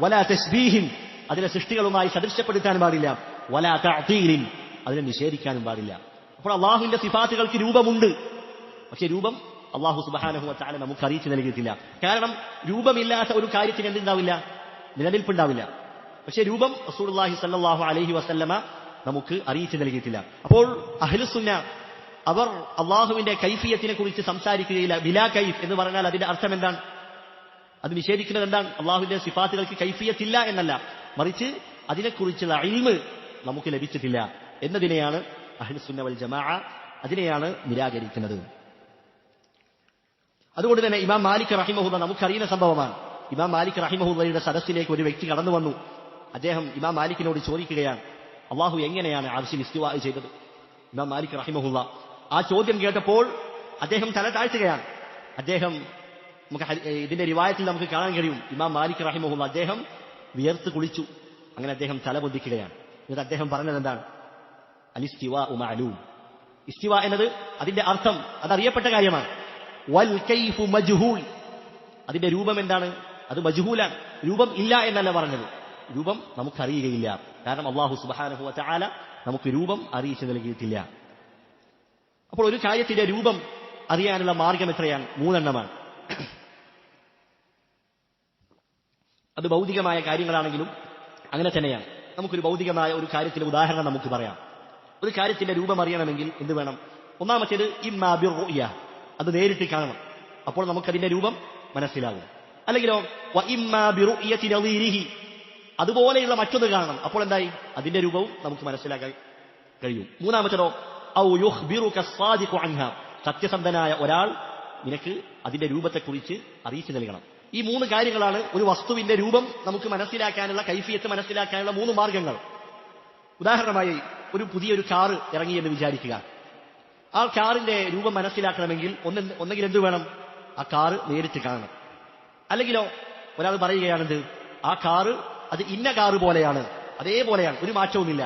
[SPEAKER 1] വലാ തശ്ബീഹിൻ, അതിനെ സൃഷ്ടികളുമായി സദൃശ്യപ്പെടുത്താൻ പാടില്ല. വലാ തഅതീലിൻ, അതിനെ നിഷേധിക്കാനും പാടില്ല. അപ്പോൾ അള്ളാഹുവിന്റെ സിഫാത്തുകൾക്ക് രൂപമുണ്ട്, പക്ഷെ രൂപം അള്ളാഹു സുബ്ഹാനഹു വ തആല നമുക്ക് അറിയിച്ചു നൽകിയിട്ടില്ല. കാരണം രൂപമില്ലാത്ത ഒരു കാര്യത്തിന് എന്തുണ്ടാവില്ല? നിലനിൽപ്പുണ്ടാവില്ല. പക്ഷെ രൂപം റസൂലുള്ളാഹി സ്വല്ലല്ലാഹു അലൈഹി വസല്ലമ നമുക്ക് അറിയിച്ചു നൽകിയിട്ടില്ല. അപ്പോൾ അഹ്ലുസുന്ന അവർ അള്ളാഹുവിന്റെ കൈഫിയത്തിനെ കുറിച്ച് സംസാരിക്കുകയില്ല. ബിലാ കൈഫ് എന്ന് പറഞ്ഞാൽ അതിന്റെ അർത്ഥം എന്താണ്? അത് നിഷേധിക്കുന്നത് എന്താണ്? അള്ളാഹുവിന്റെ സിഫാത്തുകൾക്ക് കൈഫിയത്തില്ല എന്നല്ല, മറിച്ച് അതിനെക്കുറിച്ചുള്ള ഇൽമ് നമുക്ക് ലഭിച്ചിട്ടില്ല എന്നതിനെയാണ് അഹ്ലുസുന്ന വൽ ജമാഅ അതിനെയാണ് നിരാകരിക്കുന്നത്. അതുകൊണ്ട് തന്നെ ഇമാം മാലിക് റഹിമഹുല്ല നമുക്കറിയുന്ന സംഭവമാണ്. ഇമാം മാലിക് റഹിമഹുല്ലയുടെ സദസ്സിലേക്ക് ഒരു വ്യക്തി കടന്നു വന്നു. അദ്ദേഹം ഇമാം മാലിക്കിനോട് ചോദിക്കുകയാണ്, അള്ളാഹു എങ്ങനെയാണ് അർശിൽ ഇസ്തിവാ ചെയ്തത്? ഇമാം മാലിക് റഹിമഹുല്ല ആ ചോദ്യം കേട്ടപ്പോൾ അദ്ദേഹം തല താഴ്ത്തുകയാണ്. അദ്ദേഹം ഇതിന്റെ റിവായത്തിൽ നമുക്ക് കാണാൻ കഴിയും, ഇമാം മാലിക് റഹിമഹുല്ല അദ്ദേഹം വിയർത്ത് കുളിച്ചു. അങ്ങനെ അദ്ദേഹം തല പൊന്തിക്കുകയാണ്. എന്നിട്ട് അദ്ദേഹം പറഞ്ഞത് എന്താണ്? അലിസ്തിവാ മഅലൂം, ഇസ്തിവ എന്നത് അതിന്റെ അർത്ഥം അതറിയപ്പെട്ട കാര്യമാണ്. വൽ കൈഫു മജ്ഹൂൽ, അതിന്റെ രൂപം എന്താണ്? അത് മജ്ഹൂലാണ്, രൂപം ഇല്ല എന്നല്ല പറഞ്ഞത്. രൂപം നമുക്കറിയുകയില്ല. കാരണം അല്ലാഹു സുബ്ഹാനഹു വ തആല നമുക്ക് രൂപം അറിയിച്ചു നൽകിയിട്ടില്ല. അപ്പോൾ ഒരു കാര്യത്തിന്റെ രൂപം അറിയാനുള്ള മാർഗം എത്രയാണ്? 3 എണ്ണമാണ്. അത് ഭൗതികമായ കാര്യങ്ങളാണെങ്കിലും അങ്ങനെ തന്നെയാണ്. നമുക്കൊരു ഭൗതികമായ ഒരു കാര്യത്തിന്റെ ഉദാഹരണം നമുക്ക് പറയാം. ഒരു കാര്യത്തിന്റെ രൂപം അറിയണമെങ്കിൽ എന്ത് വേണം? ഒന്നാമത്തേത് ഇമ്മാ ബിർറുയ, അത് നേരിട്ട് കാണണം, അപ്പോൾ നമുക്കതിന്റെ രൂപം മനസ്സിലാകും. അല്ലെങ്കിലോ വ ഇമ്മാ ബിറുയതി നദീരിഹി, അതുപോലെയുള്ള മറ്റൊന്ന് കാണണം, അപ്പോൾ എന്തായി? അതിന്റെ രൂപവും നമുക്ക് മനസ്സിലാക്കാൻ കഴിയും. മൂന്നാമത്തേതോ ഔ യുഖ്ബിറുക സ്സാദിഖു അൻഹാ, സത്യസന്ധനായ ഒരാൾ നിനക്ക് അതിന്റെ രൂപത്തെക്കുറിച്ച് അറിയിച്ചു നൽകണം. ഈ 3 കാര്യങ്ങളാണ് ഒരു വസ്തുവിന്റെ രൂപം നമുക്ക് മനസ്സിലാക്കാനുള്ള, കൈഫിയത്ത് മനസ്സിലാക്കാനുള്ള 3 മാർഗങ്ങൾ. ഉദാഹരണമായി ഒരു പുതിയൊരു കാറ് ഇറങ്ങിയെന്ന് വിചാരിക്കുക. ആ കാറിന്റെ രൂപം മനസ്സിലാക്കണമെങ്കിൽ ഒന്നെങ്കിൽ എന്ത് വേണം? ആ കാറ് നേരിട്ട് കാണണം. അല്ലെങ്കിലോ ഒരാൾ പറയുകയാണെന്ത്, ആ കാറ് അത് ഇന്ന കാറ് പോലെയാണ്, അതേപോലെയാണ്, ഒരു മാറ്റവുമില്ല,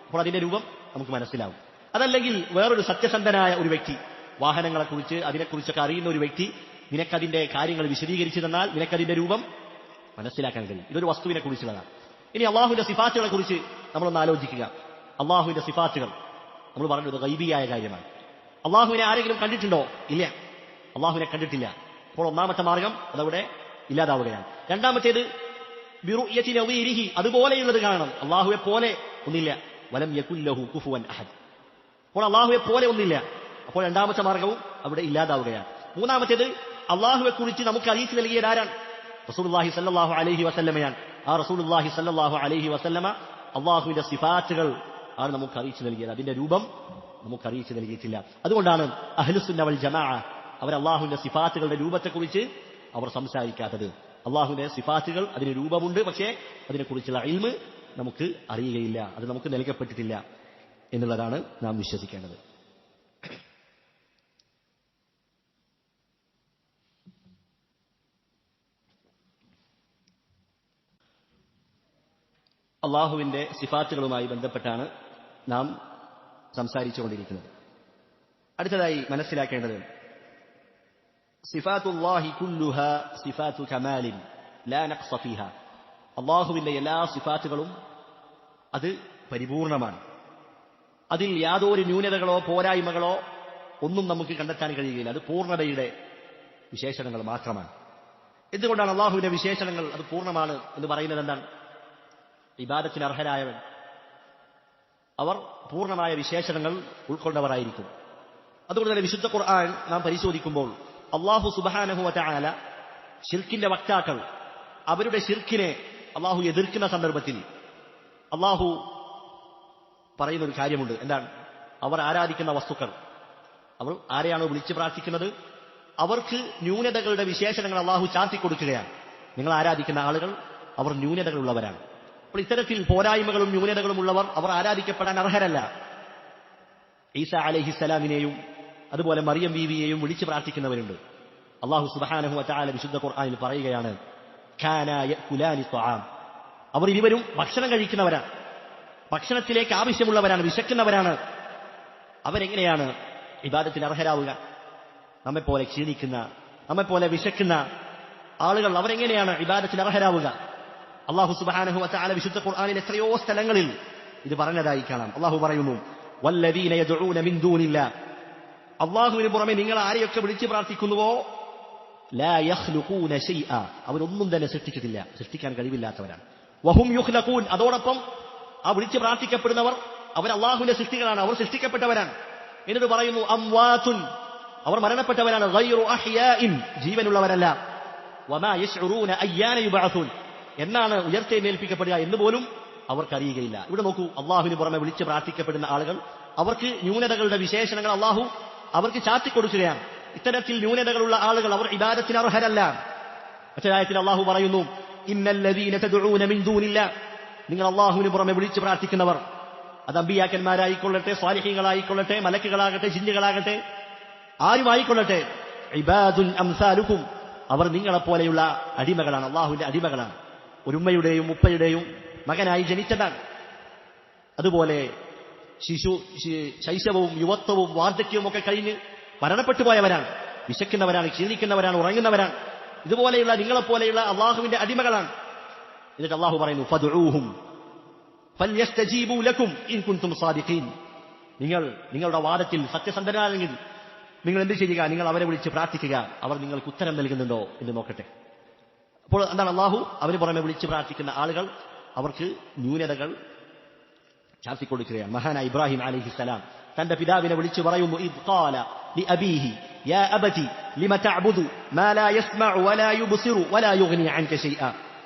[SPEAKER 1] അപ്പോൾ അതിന്റെ രൂപം നമുക്ക് മനസ്സിലാവും. അതല്ലെങ്കിൽ വേറൊരു സത്യസന്ധനായ ഒരു വ്യക്തി, വാഹനങ്ങളെക്കുറിച്ച് അതിനെക്കുറിച്ചൊക്കെ അറിയുന്ന ഒരു വ്യക്തി നിനക്കതിന്റെ കാര്യങ്ങൾ വിശദീകരിച്ചു തന്നാൽ നിനക്കതിന്റെ രൂപം മനസ്സിലാക്കാൻ കഴിയും. ഇതൊരു വസ്തുവിനെ കുറിച്ചുള്ളതാണ്. ഇനി അള്ളാഹുവിന്റെ സിഫാത്തുകളെ കുറിച്ച് നമ്മളൊന്ന് ആലോചിക്കുക. അള്ളാഹുവിന്റെ സിഫാത്തുകൾ നമ്മൾ പറഞ്ഞത് ഗൈബിയായ കാര്യമാണ്. അള്ളാഹുവിനെ ആരെങ്കിലും കണ്ടിട്ടുണ്ടോ? ഇല്ല, അള്ളാഹുവിനെ കണ്ടിട്ടില്ല. അപ്പോൾ ഒന്നാമത്തെ മാർഗം അതവിടെ ഇല്ലാതാവുകയാണ്. രണ്ടാമത്തേത് ബിറുയതി നദീരിഹി, അതുപോലെയുള്ളത് കാണണം. അള്ളാഹുവെ പോലെ ഒന്നില്ല. വലം യകുൽ ലഹു കുഫുവൻ അഹദ്, അപ്പോൾ അള്ളാഹുവെ പോലെ ഒന്നില്ല. അപ്പോൾ രണ്ടാമത്തെ മാർഗവും അവിടെ ഇല്ലാതാവുകയാണ്. മൂന്നാമത്തേത് അള്ളാഹുവെ കുറിച്ച് നമുക്ക് അറിയിച്ചു നൽകിയത് ആരാണ്? റസൂലുള്ളാഹി സ്വല്ലല്ലാഹു അലൈഹി വസല്ലമയാണ്. ആ റസൂലുള്ളാഹി സ്വല്ലല്ലാഹു അലൈഹി വസല്ലമ അള്ളാഹുവിന്റെ സിഫാത്തുകൾ ആണ് നമുക്ക് അറിയിച്ചു നൽകിയത്. അതിന്റെ രൂപം നമുക്ക് അറിയിച്ചു നൽകിയിട്ടില്ല. അതുകൊണ്ടാണ് അഹ്ലുസുന്ന വൽ ജമാഅ അവർ അള്ളാഹുവിന്റെ സിഫാത്തുകളുടെ രൂപത്തെക്കുറിച്ച് അവർ സംസാരിക്കാത്തത്. അള്ളാഹുവിന്റെ സിഫാത്തുകൾ അതിന് രൂപമുണ്ട്, പക്ഷേ അതിനെക്കുറിച്ചുള്ള ഇൽമ് നമുക്ക് അറിയുകയില്ല, അത് നമുക്ക് നൽകപ്പെട്ടിട്ടില്ല എന്നുള്ളതാണ് നാം വിശ്വസിക്കേണ്ടത്. അള്ളാഹുവിന്റെ സിഫാത്തുകളുമായി ബന്ധപ്പെട്ടാണ് നാം സംസാരിച്ചുകൊണ്ടിരിക്കുന്നത്. അടുത്തതായി മനസ്സിലാക്കേണ്ടത് സിഫാത്തുല്ലാഹി കുല്ലുഹാ സിഫാത്തു കമാലിൻ ലാ നഖ്സ ഫീഹാ, അള്ളാഹുവിന്റെ എല്ലാ സിഫാത്തുകളും അത് പരിപൂർണമാണ്. അതിൽ യാതൊരു ന്യൂനതകളോ പോരായ്മകളോ ഒന്നും നമുക്ക് കണ്ടെത്താൻ കഴിയുകയില്ല. അത് പൂർണ്ണതയുടെ വിശേഷണങ്ങൾ മാത്രമാണ്. എന്തുകൊണ്ടാണ് അള്ളാഹുവിന്റെ വിശേഷണങ്ങൾ അത് പൂർണ്ണമാണ് എന്ന് പറയുന്നത്? എന്താണ്? ഇബാദത്തിന് അർഹരായവൻ അവർ പൂർണ്ണമായ വിശേഷണങ്ങൾ ഉൾക്കൊണ്ടവരായിരിക്കും. അതുകൊണ്ട് തന്നെ വിശുദ്ധ ഖുർആൻ നാം പരിശോധിക്കുമ്പോൾ അല്ലാഹു സുബ്ഹാനഹു വ തആല ശിർക്കിന്റെ വക്താക്കൾ അവരുടെ ശിർക്കിനെ അല്ലാഹു എതിർക്കുന്ന സന്ദർഭത്തിൽ അല്ലാഹു പറയുന്ന ഒരു കാര്യമുണ്ട്. എന്താണ്? അവർ ആരാധിക്കുന്ന വസ്തുക്കൾ, അവർ ആരെയാണോ വിളിച്ചു പ്രാർത്ഥിക്കുന്നത് അവർക്ക് ന്യൂനതകളുടെ വിശേഷണങ്ങൾ അല്ലാഹു ചാർത്തിക്കൊടുക്കുകയാണ്. നിങ്ങൾ ആരാധിക്കുന്ന ആളുകൾ അവർ ന്യൂനതകളുള്ളവരാണ്. അപ്പോൾ ഇത്തരത്തിൽ പോരായ്മകളും ന്യൂനതകളും ഉള്ളവർ അവർ ആരാധിക്കപ്പെടാൻ അർഹരല്ല. ഈസ അലൈഹിസ്സലാമിനെയും അതുപോലെ മറിയം ബീവിയെയും വിളിച്ചു പ്രാർത്ഥിക്കുന്നവരുണ്ട്. അല്ലാഹു സുബ്ഹാനഹു വ തആല വിശുദ്ധ ഖുർആനിൽ പറയുകയാണ്, കാനാ യഅകുലാനി ത്വആം, അവർ ഇരുവരും ഭക്ഷണം കഴിക്കുന്നവരാണ്, ഭക്ഷണത്തിലേക്ക് ആവശ്യമുള്ളവരാണ്, വിശക്കുന്നവരാണ്. അവരെങ്ങനെയാണ് ഇബാദത്തിന് അർഹരാവുക? നമ്മെപ്പോലെ ക്ഷീണിക്കുന്ന, നമ്മെപ്പോലെ വിശക്കുന്ന ആളുകൾ അവരെങ്ങനെയാണ് ഇബാദത്തിന് അർഹരാവുക? അല്ലാഹു സുബ്ഹാനഹു വ തആല വിശുദ്ധ ഖുർആനിൽ എത്രയോ സ്ഥലങ്ങളിൽ ഇത് പറഞ്ഞതായി കാണാം. അല്ലാഹു പറയുന്നു, വല്ലദീന യദ്ഊന മിൻ ദൂനില്ലാഹ്, അല്ലാഹുവിന് പുറമെ നിങ്ങൾ ആരെയൊക്കെ വിളിച്ചു പ്രാർത്ഥിക്കുന്നുവോ ലാ യഖ്ലുഖൂന ശൈഅ, അവരൊന്നും തന്നെ സൃഷ്ടിച്ചിട്ടില്ല, സൃഷ്ടിക്കാൻ കഴിവില്ലാത്തവരാണ്. വഹും യുഖ്ലഖൂൻ, അതോടൊപ്പം ആ വിളിച്ചു പ്രാർത്ഥിക്കപ്പെടുന്നവർ അവർ അല്ലാഹുവിന്റെ സൃഷ്ടികളാണ്, അവർ സൃഷ്ടിക്കപ്പെട്ടവരാണ്. എന്നിട്ട് പറയുന്നു അംവാതുൻ, അവർ മരണപ്പെട്ടവരാണ്, ഗൈറു അഹ്യാഇൻ, ജീവനുള്ളവരല്ല. വമാ യശ്ഉറൂന അയ്യാന യുബഅസൂൻ, എന്നാണ് ഉയർത്തെഴുന്നേൽപ്പിക്കപ്പെടുക എന്ന് പോലും അവർക്കറിയുകയില്ല. ഇവിടെ നോക്കൂ, അള്ളാഹുവിന് പുറമെ വിളിച്ച് പ്രാർത്ഥിക്കപ്പെടുന്ന ആളുകൾ അവർക്ക് ന്യൂനതകളുടെ വിശേഷണങ്ങൾ അള്ളാഹു അവർക്ക് ചാർത്തിക്കൊടുക്കുകയാണ്. ഇത്തരത്തിൽ ന്യൂനതകളുള്ള ആളുകൾ അവർ ഇബാദത്തിന് അർഹരല്ല. മറ്റൊരായത്തിൽ അള്ളാഹു പറയുന്നു, ഇന്നല്ലദീന തദ്ഊന മിൻ ദൂനില്ലാഹ്, നിങ്ങൾ അള്ളാഹുവിന് പുറമെ വിളിച്ച് പ്രാർത്ഥിക്കുന്നവർ, അത് അമ്പിയാക്കന്മാരായിക്കൊള്ളട്ടെ, സ്വാലിഹീങ്ങളായിക്കൊള്ളട്ടെ, മലക്കുകളാകട്ടെ, ജിന്നുകളാകട്ടെ, ആരുമായിക്കൊള്ളട്ടെ, ഇബാദുൻ അംസാലുക്കും, അവർ നിങ്ങളെപ്പോലെയുള്ള അടിമകളാണ്, അള്ളാഹുവിന്റെ അടിമകളാണ്. ഒരു ഉമ്മയുടെയും ഉപ്പയുടെയും മകനായി ജനിച്ചതാണ്. അതുപോലെ ശൈശവവും യുവത്വവും വാർദ്ധക്യവും ഒക്കെ കഴിഞ്ഞ് മരണപ്പെട്ടു പോയവരാണ്, വിശക്കുന്നവരാണ്, ക്ഷീണിക്കുന്നവരാണ്, ഉറങ്ങുന്നവരാണ്. ഇതുപോലെയുള്ള നിങ്ങളെപ്പോലെയുള്ള അള്ളാഹുവിന്റെ അടിമകളാണ്. എന്നിട്ട് അള്ളാഹു പറയുന്നു ഫദ്ഉഹും ഫൽയസ്തജീബൂ ലക്കും ഇൻ കുൻതും സാദിഖീൻ. നിങ്ങളുടെ വാദത്തിൽ സത്യസന്ധരാണെങ്കിൽ നിങ്ങൾ എന്ത് ചെയ്യുക? നിങ്ങൾ അവരെ വിളിച്ച് പ്രാർത്ഥിക്കുക. അവർ നിങ്ങൾക്ക് ഉത്തരം നൽകുന്നുണ്ടോ എന്ന് നോക്കട്ടെ. അപ്പോൾ എന്താണ് അള്ളാഹു അവന് പുറമെ വിളിച്ച് പ്രാർത്ഥിക്കുന്ന ആളുകൾ അവർക്ക് ന്യൂനതകൾ ചാർത്തിക്കൊടുക്കുകയാണ്. മഹാനായ ഇബ്രാഹിം അലൈഹിസ്സലാം തന്റെ പിതാവിനെ വിളിച്ചു പറയുന്നു, ഇദ് ഖാല ലിഅബീഹി യാ അബതി ലിമ തഅബുദു മാ ലാ യസ്മഉ വലാ യുബ്സിറു വലാ യുഗ്നി അൻക ശൈഅ.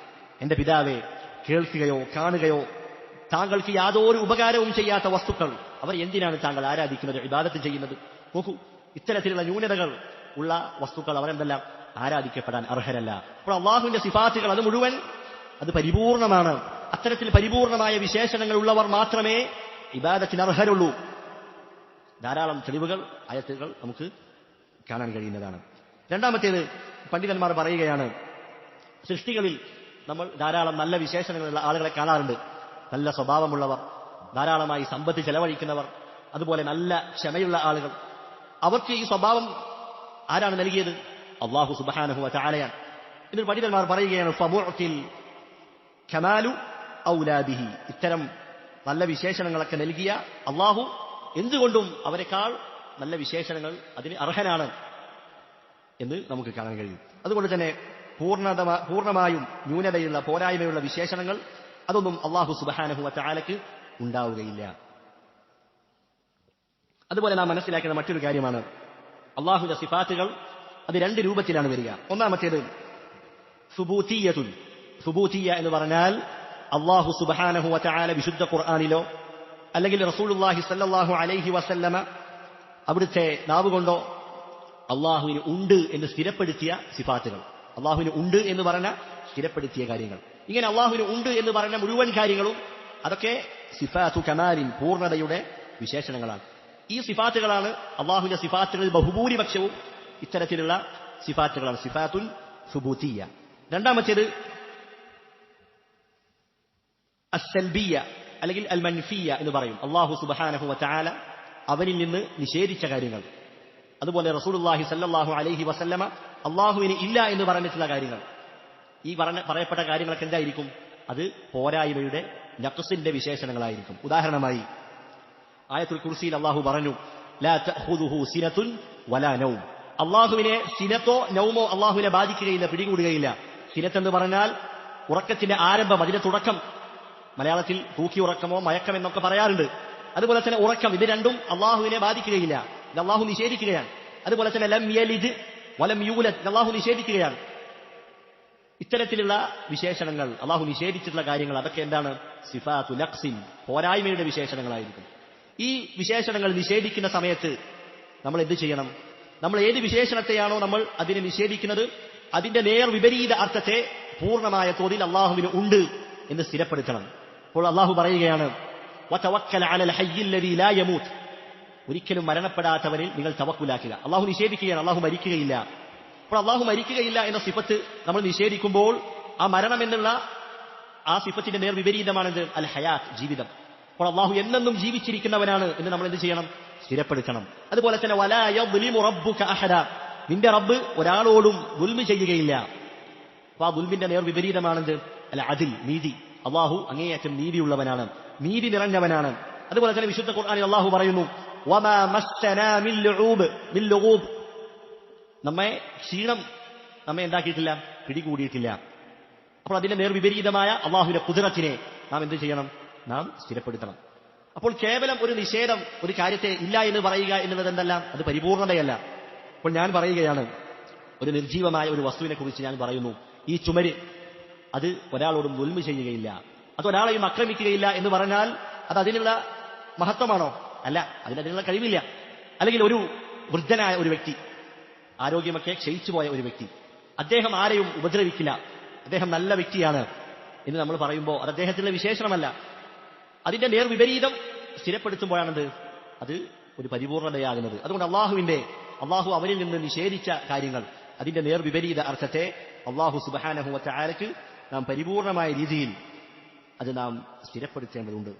[SPEAKER 1] എന്റെ പിതാവെ, കേൾക്കുകയോ കാണുകയോ താങ്കൾക്ക് യാതൊരു ഉപകാരവും ചെയ്യാത്ത വസ്തുക്കൾ അവർ എന്തിനാണ് താങ്കൾ ആരാധിക്കുന്നത്, ഇബാദത്ത് ചെയ്യുന്നത്? നോക്കൂ, ഇത്തരത്തിലുള്ള ന്യൂനതകൾ ഉള്ള വസ്തുക്കൾ അവരെന്തെല്ലാം ആരാധിക്കപ്പെടാൻ അർഹരല്ല. അപ്പോൾ അള്ളാഹുവിന്റെ സിഫാത്തുകൾ അത് മുഴുവൻ അത് പരിപൂർണമാണ്. അത്തരത്തിൽ പരിപൂർണമായ വിശേഷണങ്ങൾ ഉള്ളവർ മാത്രമേ ഇബാദത്തിന് അർഹരുള്ളൂ. ധാരാളം തെളിവുകൾ, ആയത്തുകൾ നമുക്ക് കാണാൻ കഴിയുന്നതാണ്. രണ്ടാമത്തേത്, പണ്ഡിതന്മാർ പറയുകയാണ്, സൃഷ്ടികളിൽ നമ്മൾ ധാരാളം നല്ല വിശേഷണങ്ങളുള്ള ആളുകളെ കാണാറുണ്ട്. നല്ല സ്വഭാവമുള്ളവർ, ധാരാളമായി സമ്പത്ത് ചെലവഴിക്കുന്നവർ, അതുപോലെ നല്ല ക്ഷമയുള്ള ആളുകൾ. അവർക്ക് ഈ സ്വഭാവം ആരാണ് നൽകിയത്? അല്ലാഹു സുബ്ഹാനഹു വ തആലയാണ്. എന്നിട്ട് പണ്ഡിതന്മാർ പറയുകയാണ്, ഫമുഅ്തിൽ കമാലു ഔലാ ബിഹി. ഇത്തരം നല്ല വിശേഷണങ്ങളൊക്കെ നൽകിയ അല്ലാഹു എന്തുകൊണ്ടും അവരെക്കാൾ നല്ല വിശേഷണങ്ങൾ അതിന് അർഹനാണ് എന്ന് നമുക്ക് കാണാൻ കഴിയും. അതുകൊണ്ട് തന്നെ പൂർണ്ണമായും ന്യൂനതയുള്ള പോരായ്മയുള്ള വിശേഷണങ്ങൾ അതൊന്നും അല്ലാഹു സുബ്ഹാനഹു വ തആലക്ക് ഉണ്ടാവുകയില്ല. അതുപോലെ നാം മനസ്സിലാക്കുന്ന മറ്റൊരു കാര്യമാണ്, അല്ലാഹുവിന്റെ സിഫാത്തുകൾ അത് രണ്ട് രൂപത്തിലാണ് വരിക. ഒന്നാമത്തേത് സുബൂതിയ്യത്തുൻ. സുബൂതിയ്യ എന്ന് പറഞ്ഞാൽ അല്ലാഹു സുബ്ഹാനഹു വ തആല വിശുദ്ധ ഖുർആനിലോ അല്ലെങ്കിൽ റസൂലുള്ളാഹി സ്വല്ലല്ലാഹു അലൈഹി വസല്ലമ അവിടുത്തെ നാവ് കൊണ്ടോ അല്ലാഹുവിന് ഉണ്ട് എന്ന് സ്ഥിരപ്പെടുത്തിയ സിഫാത്തുകൾ. അല്ലാഹുവിന് ഉണ്ട് എന്ന് പറഞ്ഞ സ്ഥിരപ്പെടുത്തിയ കാര്യങ്ങൾ. ഇങ്ങനെ അല്ലാഹുവിന് ഉണ്ട് എന്ന് പറഞ്ഞ മുഴുവൻ കാര്യങ്ങളും അതൊക്കെ സിഫാത്തു കമാലിൻ, പൂർണ്ണതയുടെ വിശേഷണങ്ങളാണ്. ഈ സിഫാത്തുകളാണ് അല്ലാഹുവിന്റെ സിഫാത്തുകളിൽ ബഹുഭൂരിപക്ഷവും ഇത്തരത്തിലുള്ള സിഫാത്തുകളാണ്, സിഫാത്തുൻ സുബൂതിയ്യ. രണ്ടാമത്തേത് അസ്സൽബിയ്യ അല്ലെങ്കിൽ അൽ മൻഫിയ്യ എന്ന് പറയും. അല്ലാഹു സുബ്ഹാനഹു വ തആല അവനിൽ നിന്ന് നിഷേധിച്ച കാര്യങ്ങൾ. അതുപോലെ റസൂലുള്ളാഹി സ്വല്ലല്ലാഹു അലൈഹി വസല്ലമ അല്ലാഹുവിന് ഇല്ല എന്ന് പറഞ്ഞിട്ടുള്ള കാര്യങ്ങൾ. ഈ പറയപ്പെട്ട കാര്യങ്ങളൊക്കെ എന്തായിരിക്കും? അത് പോരായ്മയുടെ നഖ്സിന്റെ വിശേഷണങ്ങളായിരിക്കും. ഉദാഹരണമായി ആയത്തുൽ കുർസിയിൽ അല്ലാഹു പറഞ്ഞു, ലാ തഖുദുഹു സിനതുൻ വലാ നൗം. അല്ലാഹുവിനെ സിനത്തോ നൗമോ അല്ലാഹുവിനെ ബാധിക്കുകയില്ല, പിടികൂടുകയില്ല. സിനത്ത് എന്ന് പറഞ്ഞാൽ ഉറക്കത്തിന്റെ ആരംഭം, അതിന്റെ തുടക്കം. മലയാളത്തിൽ തൂക്കി ഉറക്കമോ മയക്കം എന്നൊക്കെ പറയാറുണ്ട്. അതുപോലെ തന്നെ ഉറക്കം, ഇത് രണ്ടും അല്ലാഹുവിനെ ബാധിക്കുകയില്ല, ഇത് അല്ലാഹു നിഷേധിക്കുകയാണ്. അതുപോലെ തന്നെ ലം യലിദ് വലം യൂലദ്, അല്ലാഹു നിഷേധിക്കുകയാണ്. ഇത്തരത്തിലുള്ള വിശേഷണങ്ങൾ, അല്ലാഹു നിഷേധിച്ചിട്ടുള്ള കാര്യങ്ങൾ, അതൊക്കെ എന്താണ്? സിഫാത്തു നഖ്സിൻ, പോരായ്മയുടെ വിശേഷണങ്ങളായിരിക്കും. ഈ വിശേഷണങ്ങൾ നിഷേധിക്കുന്ന സമയത്ത് നമ്മൾ എന്ത് ചെയ്യണം? നമ്മൾ ഏത് വിശേഷണത്തെയാണോ നമ്മൾ അതിനെ നിഷേധിക്കുന്നത്, അതിന്റെ നേർ വിപരീത അർത്ഥത്തെ പൂർണ്ണമായ തോതിൽ അല്ലാഹുവിന് ഉണ്ട് എന്ന് സ്ഥിരപ്പെടുത്തണം. അപ്പോൾ അല്ലാഹു പറയുകയാണ്, വതവക്കൽ അലൽ ഹയ്യിൽ ലദീ ലാ യമൂത്ത്. ഒരിക്കലും മരണപ്പെടാത്തവനിൽ നിങ്ങൾ തവക്കുലാക്കുക. അല്ലാഹു നിഷേധിക്കുകയാണ്, അല്ലാഹു മരിക്കുകയില്ല. അപ്പോൾ അല്ലാഹു മരിക്കുകയില്ല എന്ന സിഫത്ത് നമ്മൾ നിഷേധിക്കുമ്പോൾ ആ മരണം എന്നുള്ള ആ സിഫത്തിന്റെ നേർ വിപരീതമാണെന്ത്? അൽ ഹയാത്ത്, ജീവിതം. അപ്പോൾ അല്ലാഹു എന്നെന്നും ജീവിച്ചിരിക്കുന്നവനാണ് എന്ന് നമ്മൾ എന്ത് ചെയ്യണം? സ്ഥിരപ്പെടുത്തണം. അതുപോലെ തന്നെ വലാ യദ്ലിമു റബ്ബുക അഹദ, നിന്റെ റബ്ബ് ഒരാളോടും ദുൽമ് ചെയ്യുകയില്ല. അപ്പോൾ ആ ദുൽമിന്റെ നേർ വിപരീതമാണെന്ത്? അൽ അദിൽ, നീതി. അല്ലാഹു അങ്ങേയറ്റം നീതിയുള്ളവനാണ്, നീതി നിറഞ്ഞവനാണ്. അതുപോലെ തന്നെ വിശുദ്ധ ഖുർആനിൽ അല്ലാഹു പറയുന്നു, വമാ മസ്സനാ മിൻ ലുഗൂബ്, നമ്മെ ക്ഷീണം നമ്മെ എന്താക്കിയിട്ടില്ല, പിടികൂടിയിട്ടില്ല. അപ്പോൾ അതിന്റെ നേർ വിപരീതമായ അല്ലാഹുവിന്റെ ഖുദ്റത്തിനെ നാം എന്ത് ചെയ്യണം? നാം സ്ഥിരപ്പെടുത്തണം. അപ്പോൾ കേവലം ഒരു നിഷേധം, ഒരു കാര്യത്തെ ഇല്ല എന്ന് പറയുക എന്നുള്ളത് എന്തല്ല? അത് പരിപൂർണതയല്ല. അപ്പോൾ ഞാൻ പറയുകയാണ്, ഒരു നിർജീവമായ ഒരു വസ്തുവിനെ കുറിച്ച് ഞാൻ പറയുന്നു, ഈ ചുമര് അത് ഒരാളോടും ദുൽമ ചെയ്യുകയില്ല, അത് ഒരാളെയും ആക്രമിക്കുകയില്ല എന്ന് പറഞ്ഞാൽ അത് അതിനുള്ള മഹത്വമാണോ? അല്ല, അതിനുള്ള കഴിവില്ല. അല്ലെങ്കിൽ ഒരു വൃദ്ധനായ ഒരു വ്യക്തി, ആരോഗ്യമൊക്കെ ക്ഷയിച്ചു പോയ ഒരു വ്യക്തി, അദ്ദേഹം ആരെയും ഉപദ്രവിക്കില്ല, അദ്ദേഹം നല്ല വ്യക്തിയാണ് എന്ന് നമ്മൾ പറയുമ്പോൾ അത് അദ്ദേഹത്തിന്റെ വിശേഷണമല്ല. അതിന്റെ നേർ വിപരീതം സ്ഥിരപ്പെടുത്തുമ്പോഴാണത് അത് ഒരു പരിപൂർണതയാകുന്നത്. അതുകൊണ്ട് അള്ളാഹു അവരിൽ നിന്ന് നിഷേധിച്ച കാര്യങ്ങൾ, അതിന്റെ നേർ വിപരീത അർത്ഥത്തെ അല്ലാഹു സുബ്ഹാനഹു വ തആലക്ക് നാം പരിപൂർണമായ രീതിയിൽ അത് നാം സ്ഥിരപ്പെടുത്തേണ്ടതുണ്ട്.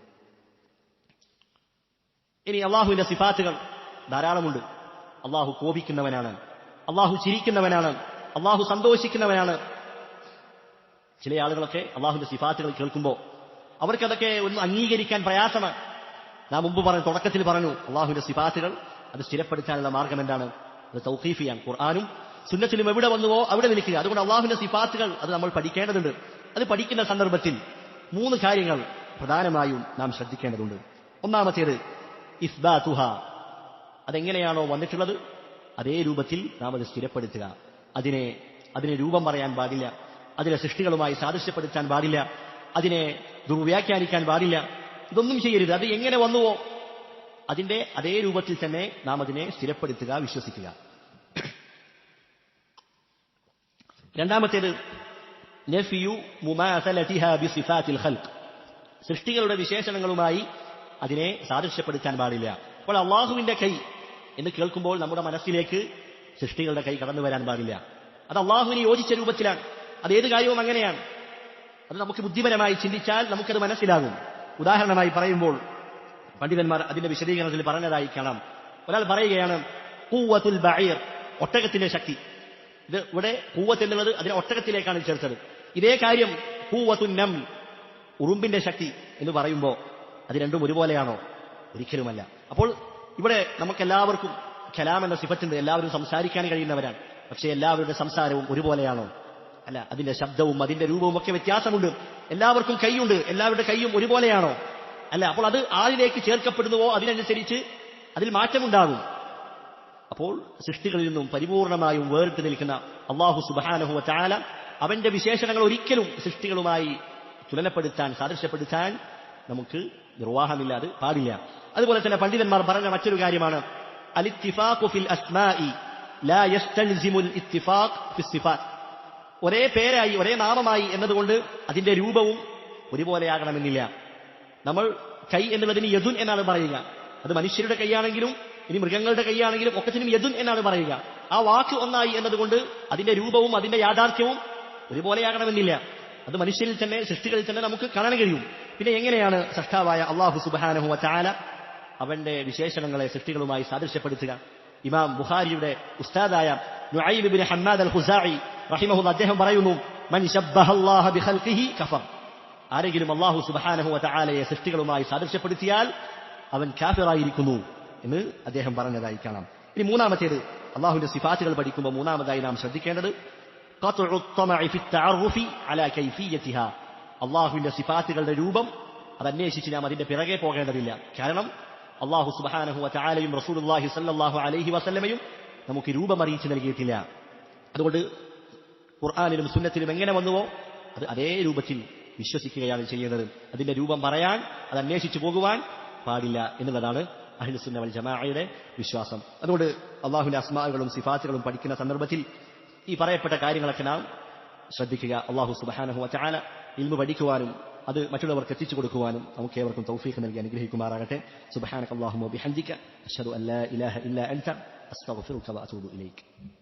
[SPEAKER 1] ഇനി അള്ളാഹുവിന്റെ സിഫാത്തുകൾ ധാരാളമുണ്ട്. അള്ളാഹു കോപിക്കുന്നവനാണ്, അള്ളാഹു ചിരിക്കുന്നവനാണ്, അള്ളാഹു സന്തോഷിക്കുന്നവനാണ്. ചില ആളുകളൊക്കെ അള്ളാഹുവിന്റെ സിഫാത്തുകൾ കേൾക്കുമ്പോൾ അവർക്കതൊക്കെ ഒന്ന് അംഗീകരിക്കാൻ പ്രയാസമാണ്. നാം മുമ്പ് തുടക്കത്തിൽ പറഞ്ഞു അള്ളാഹുവിന്റെ സിഫാത്തുകൾ അത് സ്ഥിരപ്പെടുത്താനുള്ള മാർഗം എന്താണ്? അത് തൗഖീഫിയാണ്. ഖുർആനും സുന്നത്തിലും എവിടെ വന്നുവോ അവിടെ നിൽക്കുക. അതുകൊണ്ട് അള്ളാഹുവിന്റെ സിഫാത്തുകൾ അത് നമ്മൾ പഠിക്കേണ്ടതുണ്ട്. അത് പഠിക്കുന്ന സന്ദർഭത്തിൽ 3 കാര്യങ്ങൾ പ്രധാനമായും നാം ശ്രദ്ധിക്കേണ്ടതുണ്ട്. ഒന്നാമത്തേത് ഇസ്ബാതുഹ, അതെങ്ങനെയാണോ വന്നിട്ടുള്ളത് അതേ രൂപത്തിൽ നാം അത് സ്ഥിരപ്പെടുത്തുക. അതിനെ രൂപം പറയാൻ പാടില്ല, അതിനെ സൃഷ്ടികളുമായി സാദൃശ്യപ്പെടുത്താൻ പാടില്ല, അതിനെ ദുർവ്യാഖ്യാനിക്കാൻ പാടില്ല. ഇതൊന്നും ചെയ്യരുത്. അത് എങ്ങനെ വന്നുവോ അതിന്റെ അതേ രൂപത്തിൽ തന്നെ നാം അതിനെ സ്ഥിരപ്പെടുത്തുക, വിശ്വസിക്കുക. രണ്ടാമത്തേത് നഫ്യു മുമാസലതിഹാ ബിസിഫാത്തിൽ ഖൽഖ്, സൃഷ്ടികളുടെ വിശേഷണങ്ങളുമായി അതിനെ സാദൃശ്യപ്പെടുത്താൻ പാടില്ല. അപ്പോൾ അള്ളാഹുവിന്റെ കൈ എന്ന് കേൾക്കുമ്പോൾ നമ്മുടെ മനസ്സിലേക്ക് സൃഷ്ടികളുടെ കൈ കടന്നു വരാൻ പാടില്ല. അത് അള്ളാഹുവിന് യോജിച്ച രൂപത്തിലാണ്. അത് ഏത് കാര്യവും അങ്ങനെയാണ്. അത് നമുക്ക് ബുദ്ധിപരമായി ചിന്തിച്ചാൽ നമുക്കത് മനസ്സിലാകും. ഉദാഹരണമായി പറയുമ്പോൾ പണ്ഡിതന്മാർ അതിന്റെ വിശദീകരണത്തിൽ പറഞ്ഞതായി കാണാം. ഒരാൾ പറയുകയാണ് ഖുവ്വത്തുൽ ബഈർ, ഒട്ടകത്തിന്റെ ശക്തി. ഇത് ഇവിടെ ഖുവ്വത്ത് എന്നുള്ളത് അതിനെ ഒട്ടകത്തിലേക്കാണ് ചേർത്തത്. ഇതേ കാര്യം ഖുവ്വത്തുൻ നംൽ, ഉറുമ്പിന്റെ ശക്തി എന്ന് പറയുമ്പോൾ അത് രണ്ടും ഒരുപോലെയാണോ? ഒരിക്കലുമല്ല. അപ്പോൾ ഇവിടെ നമുക്കെല്ലാവർക്കും കലാം എന്ന സിഫത്തുണ്ട്. എല്ലാവരും സംസാരിക്കാൻ കഴിയുന്നവരാണ്. പക്ഷേ എല്ലാവരുടെ സംസാരവും ഒരുപോലെയാണോ? അല്ല. അതിന്റെ ശബ്ദവും അതിന്റെ രൂപവും ഒക്കെ വ്യത്യാസമുണ്ട്. എല്ലാവർക്കും കൈയുണ്ട്. എല്ലാവരുടെ കൈയും ഒരുപോലെയാണോ? അല്ല. അപ്പോൾ അത് ആരിലേക്ക് ചേർക്കപ്പെടുന്നുവോ അതിനനുസരിച്ച് അതിൽ മാറ്റമുണ്ടാകും. അപ്പോൾ സൃഷ്ടികളിൽ നിന്നും പരിപൂർണമായും വേറിട്ട് നിൽക്കുന്ന അല്ലാഹു സുബ്ഹാനഹു വ തആല അവന്റെ വിശേഷണങ്ങൾ ഒരിക്കലും സൃഷ്ടികളുമായി തുലനപ്പെടുത്താൻ, സാദൃശ്യപ്പെടുത്താൻ നമുക്ക് നിർവാഹമില്ല, അത് പാടില്ല. അതുപോലെ തന്നെ പണ്ഡിതന്മാർ പറഞ്ഞ മറ്റൊരു കാര്യമാണ് അലിത്തിഫാഖു ഫിൽ അസ്മാഇ ലാ യസ്തൽസിമുൽ ഇത്തിഫാഖ് ഫിസ് സിഫാത്ത്. ഒരേ പേരായി ഒരേ നാമമായി എന്നതുകൊണ്ട് അതിന്റെ രൂപവും ഒരുപോലെയാകണമെന്നില്ല. നമ്മൾ കൈ എന്നുള്ളതിന് യദുൻ എന്നാണ് പറയുക. അത് മനുഷ്യരുടെ കൈയാണെങ്കിലും ഇനി മൃഗങ്ങളുടെ കൈയാണെങ്കിലും ഒക്കത്തിനും യദുൻ എന്നാണ് പറയുക. ആ വാക്ക് ഒന്നായി എന്നതുകൊണ്ട് അതിന്റെ രൂപവും അതിന്റെ യാഥാർത്ഥ്യവും ഒരുപോലെയാകണമെന്നില്ല. അത് മനുഷ്യരിൽ തന്നെ, സൃഷ്ടികളിൽ തന്നെ നമുക്ക് കാണാൻ കഴിയും. പിന്നെ എങ്ങനെയാണ് സൃഷ്ടാവായ അല്ലാഹു സുബ്ഹാനഹു വ തആല അവന്റെ വിശേഷണങ്ങളെ സൃഷ്ടികളുമായി സാദൃശ്യപ്പെടുത്തുക? ഇമാം ബുഖാരിയുടെ ഉസ്താദായ നുഐം ഇബ്നു ഹമ്മാദ് അൽ ഖുസാഇ റഹിമഹുല്ലാഹ് അദ്ദേഹം പറയുന്നു, മൻ ശബ്ബഹ അല്ലാഹ ബിഖൽഖിഹി കഫർ. ആരെങ്കിലും അല്ലാഹു സുബ്ഹാനഹു വ തആലയെ സൃഷ്ടികളുമായി സാദൃശ്യപ്പെടുത്തിയാൽ അവൻ കാഫിറായിരിക്കുന്നു എന്ന് അദ്ദേഹം പറഞ്ഞതായി കാണാം. ഇനി മൂന്നാമത്തേത്, അല്ലാഹുവിന്റെ സിഫാത്തുകൾ പഠിക്കുമ്പോൾ മൂന്നാമതായി നാം ശ്രദ്ധിക്കേണ്ടത് ഖത്ഉ ത്വമഇ ഫി തഅറുഫി അലാ കൈഫിയതിഹാ. അല്ലാഹുവിന്റെ സിഫാത്തുകളുടെ രൂപം അതന്വേഷിച്ച് നാം അതിന്റെ പിറകെ പോകേണ്ടതില്ല. കാരണം അല്ലാഹു സുബ്ഹാനഹു വ തആലയും റസൂലുള്ളാഹി സ്വല്ലല്ലാഹു അലൈഹി വസല്ലമയും നമുക്ക് രൂപം അറിയിച്ചു നൽകിയിട്ടില്ല. അതുകൊണ്ട് ഖുർആനിലും സുന്നത്തിലും എങ്ങനെ വന്നുവോ അത് അതേ രൂപത്തിൽ വിശ്വസിക്കുകയാണ് ചെയ്യേണ്ടത്. അതിന്റെ രൂപം പറയാൻ, അത് അന്വേഷിച്ചു പോകുവാൻ പാടില്ല എന്നുള്ളതാണ് അഹ്ലുസുന്ന വൽ ജമാഅയുടെ വിശ്വാസം. അതുകൊണ്ട് അല്ലാഹുവിന്റെ അസ്മാഉകളും സിഫാത്തുകളും പഠിക്കുന്ന സന്ദർഭത്തിൽ ഈ പറയപ്പെട്ട കാര്യങ്ങളൊക്കെ നാം ശ്രദ്ധിക്കുക. അല്ലാഹു സുബ്ഹാനഹു വ തആല ഇൽമു പഠിക്കുവാനും അത് മറ്റുള്ളവർക്ക് എത്തിച്ചു കൊടുക്കുവാനും നമുക്ക് ഏവർക്കും തൗഫീഖ് നൽകി അനുഗ്രഹിക്കുമാറാകട്ടെ. സുബ്ഹാനക അല്ലാഹുമ്മ വബിഹംദിക അശ്ഹദു അൻ ലാ ഇലാഹ ഇല്ലാ അൻത അസ്തഗ്ഫിറുക വഅതൂബു ഇലൈക്.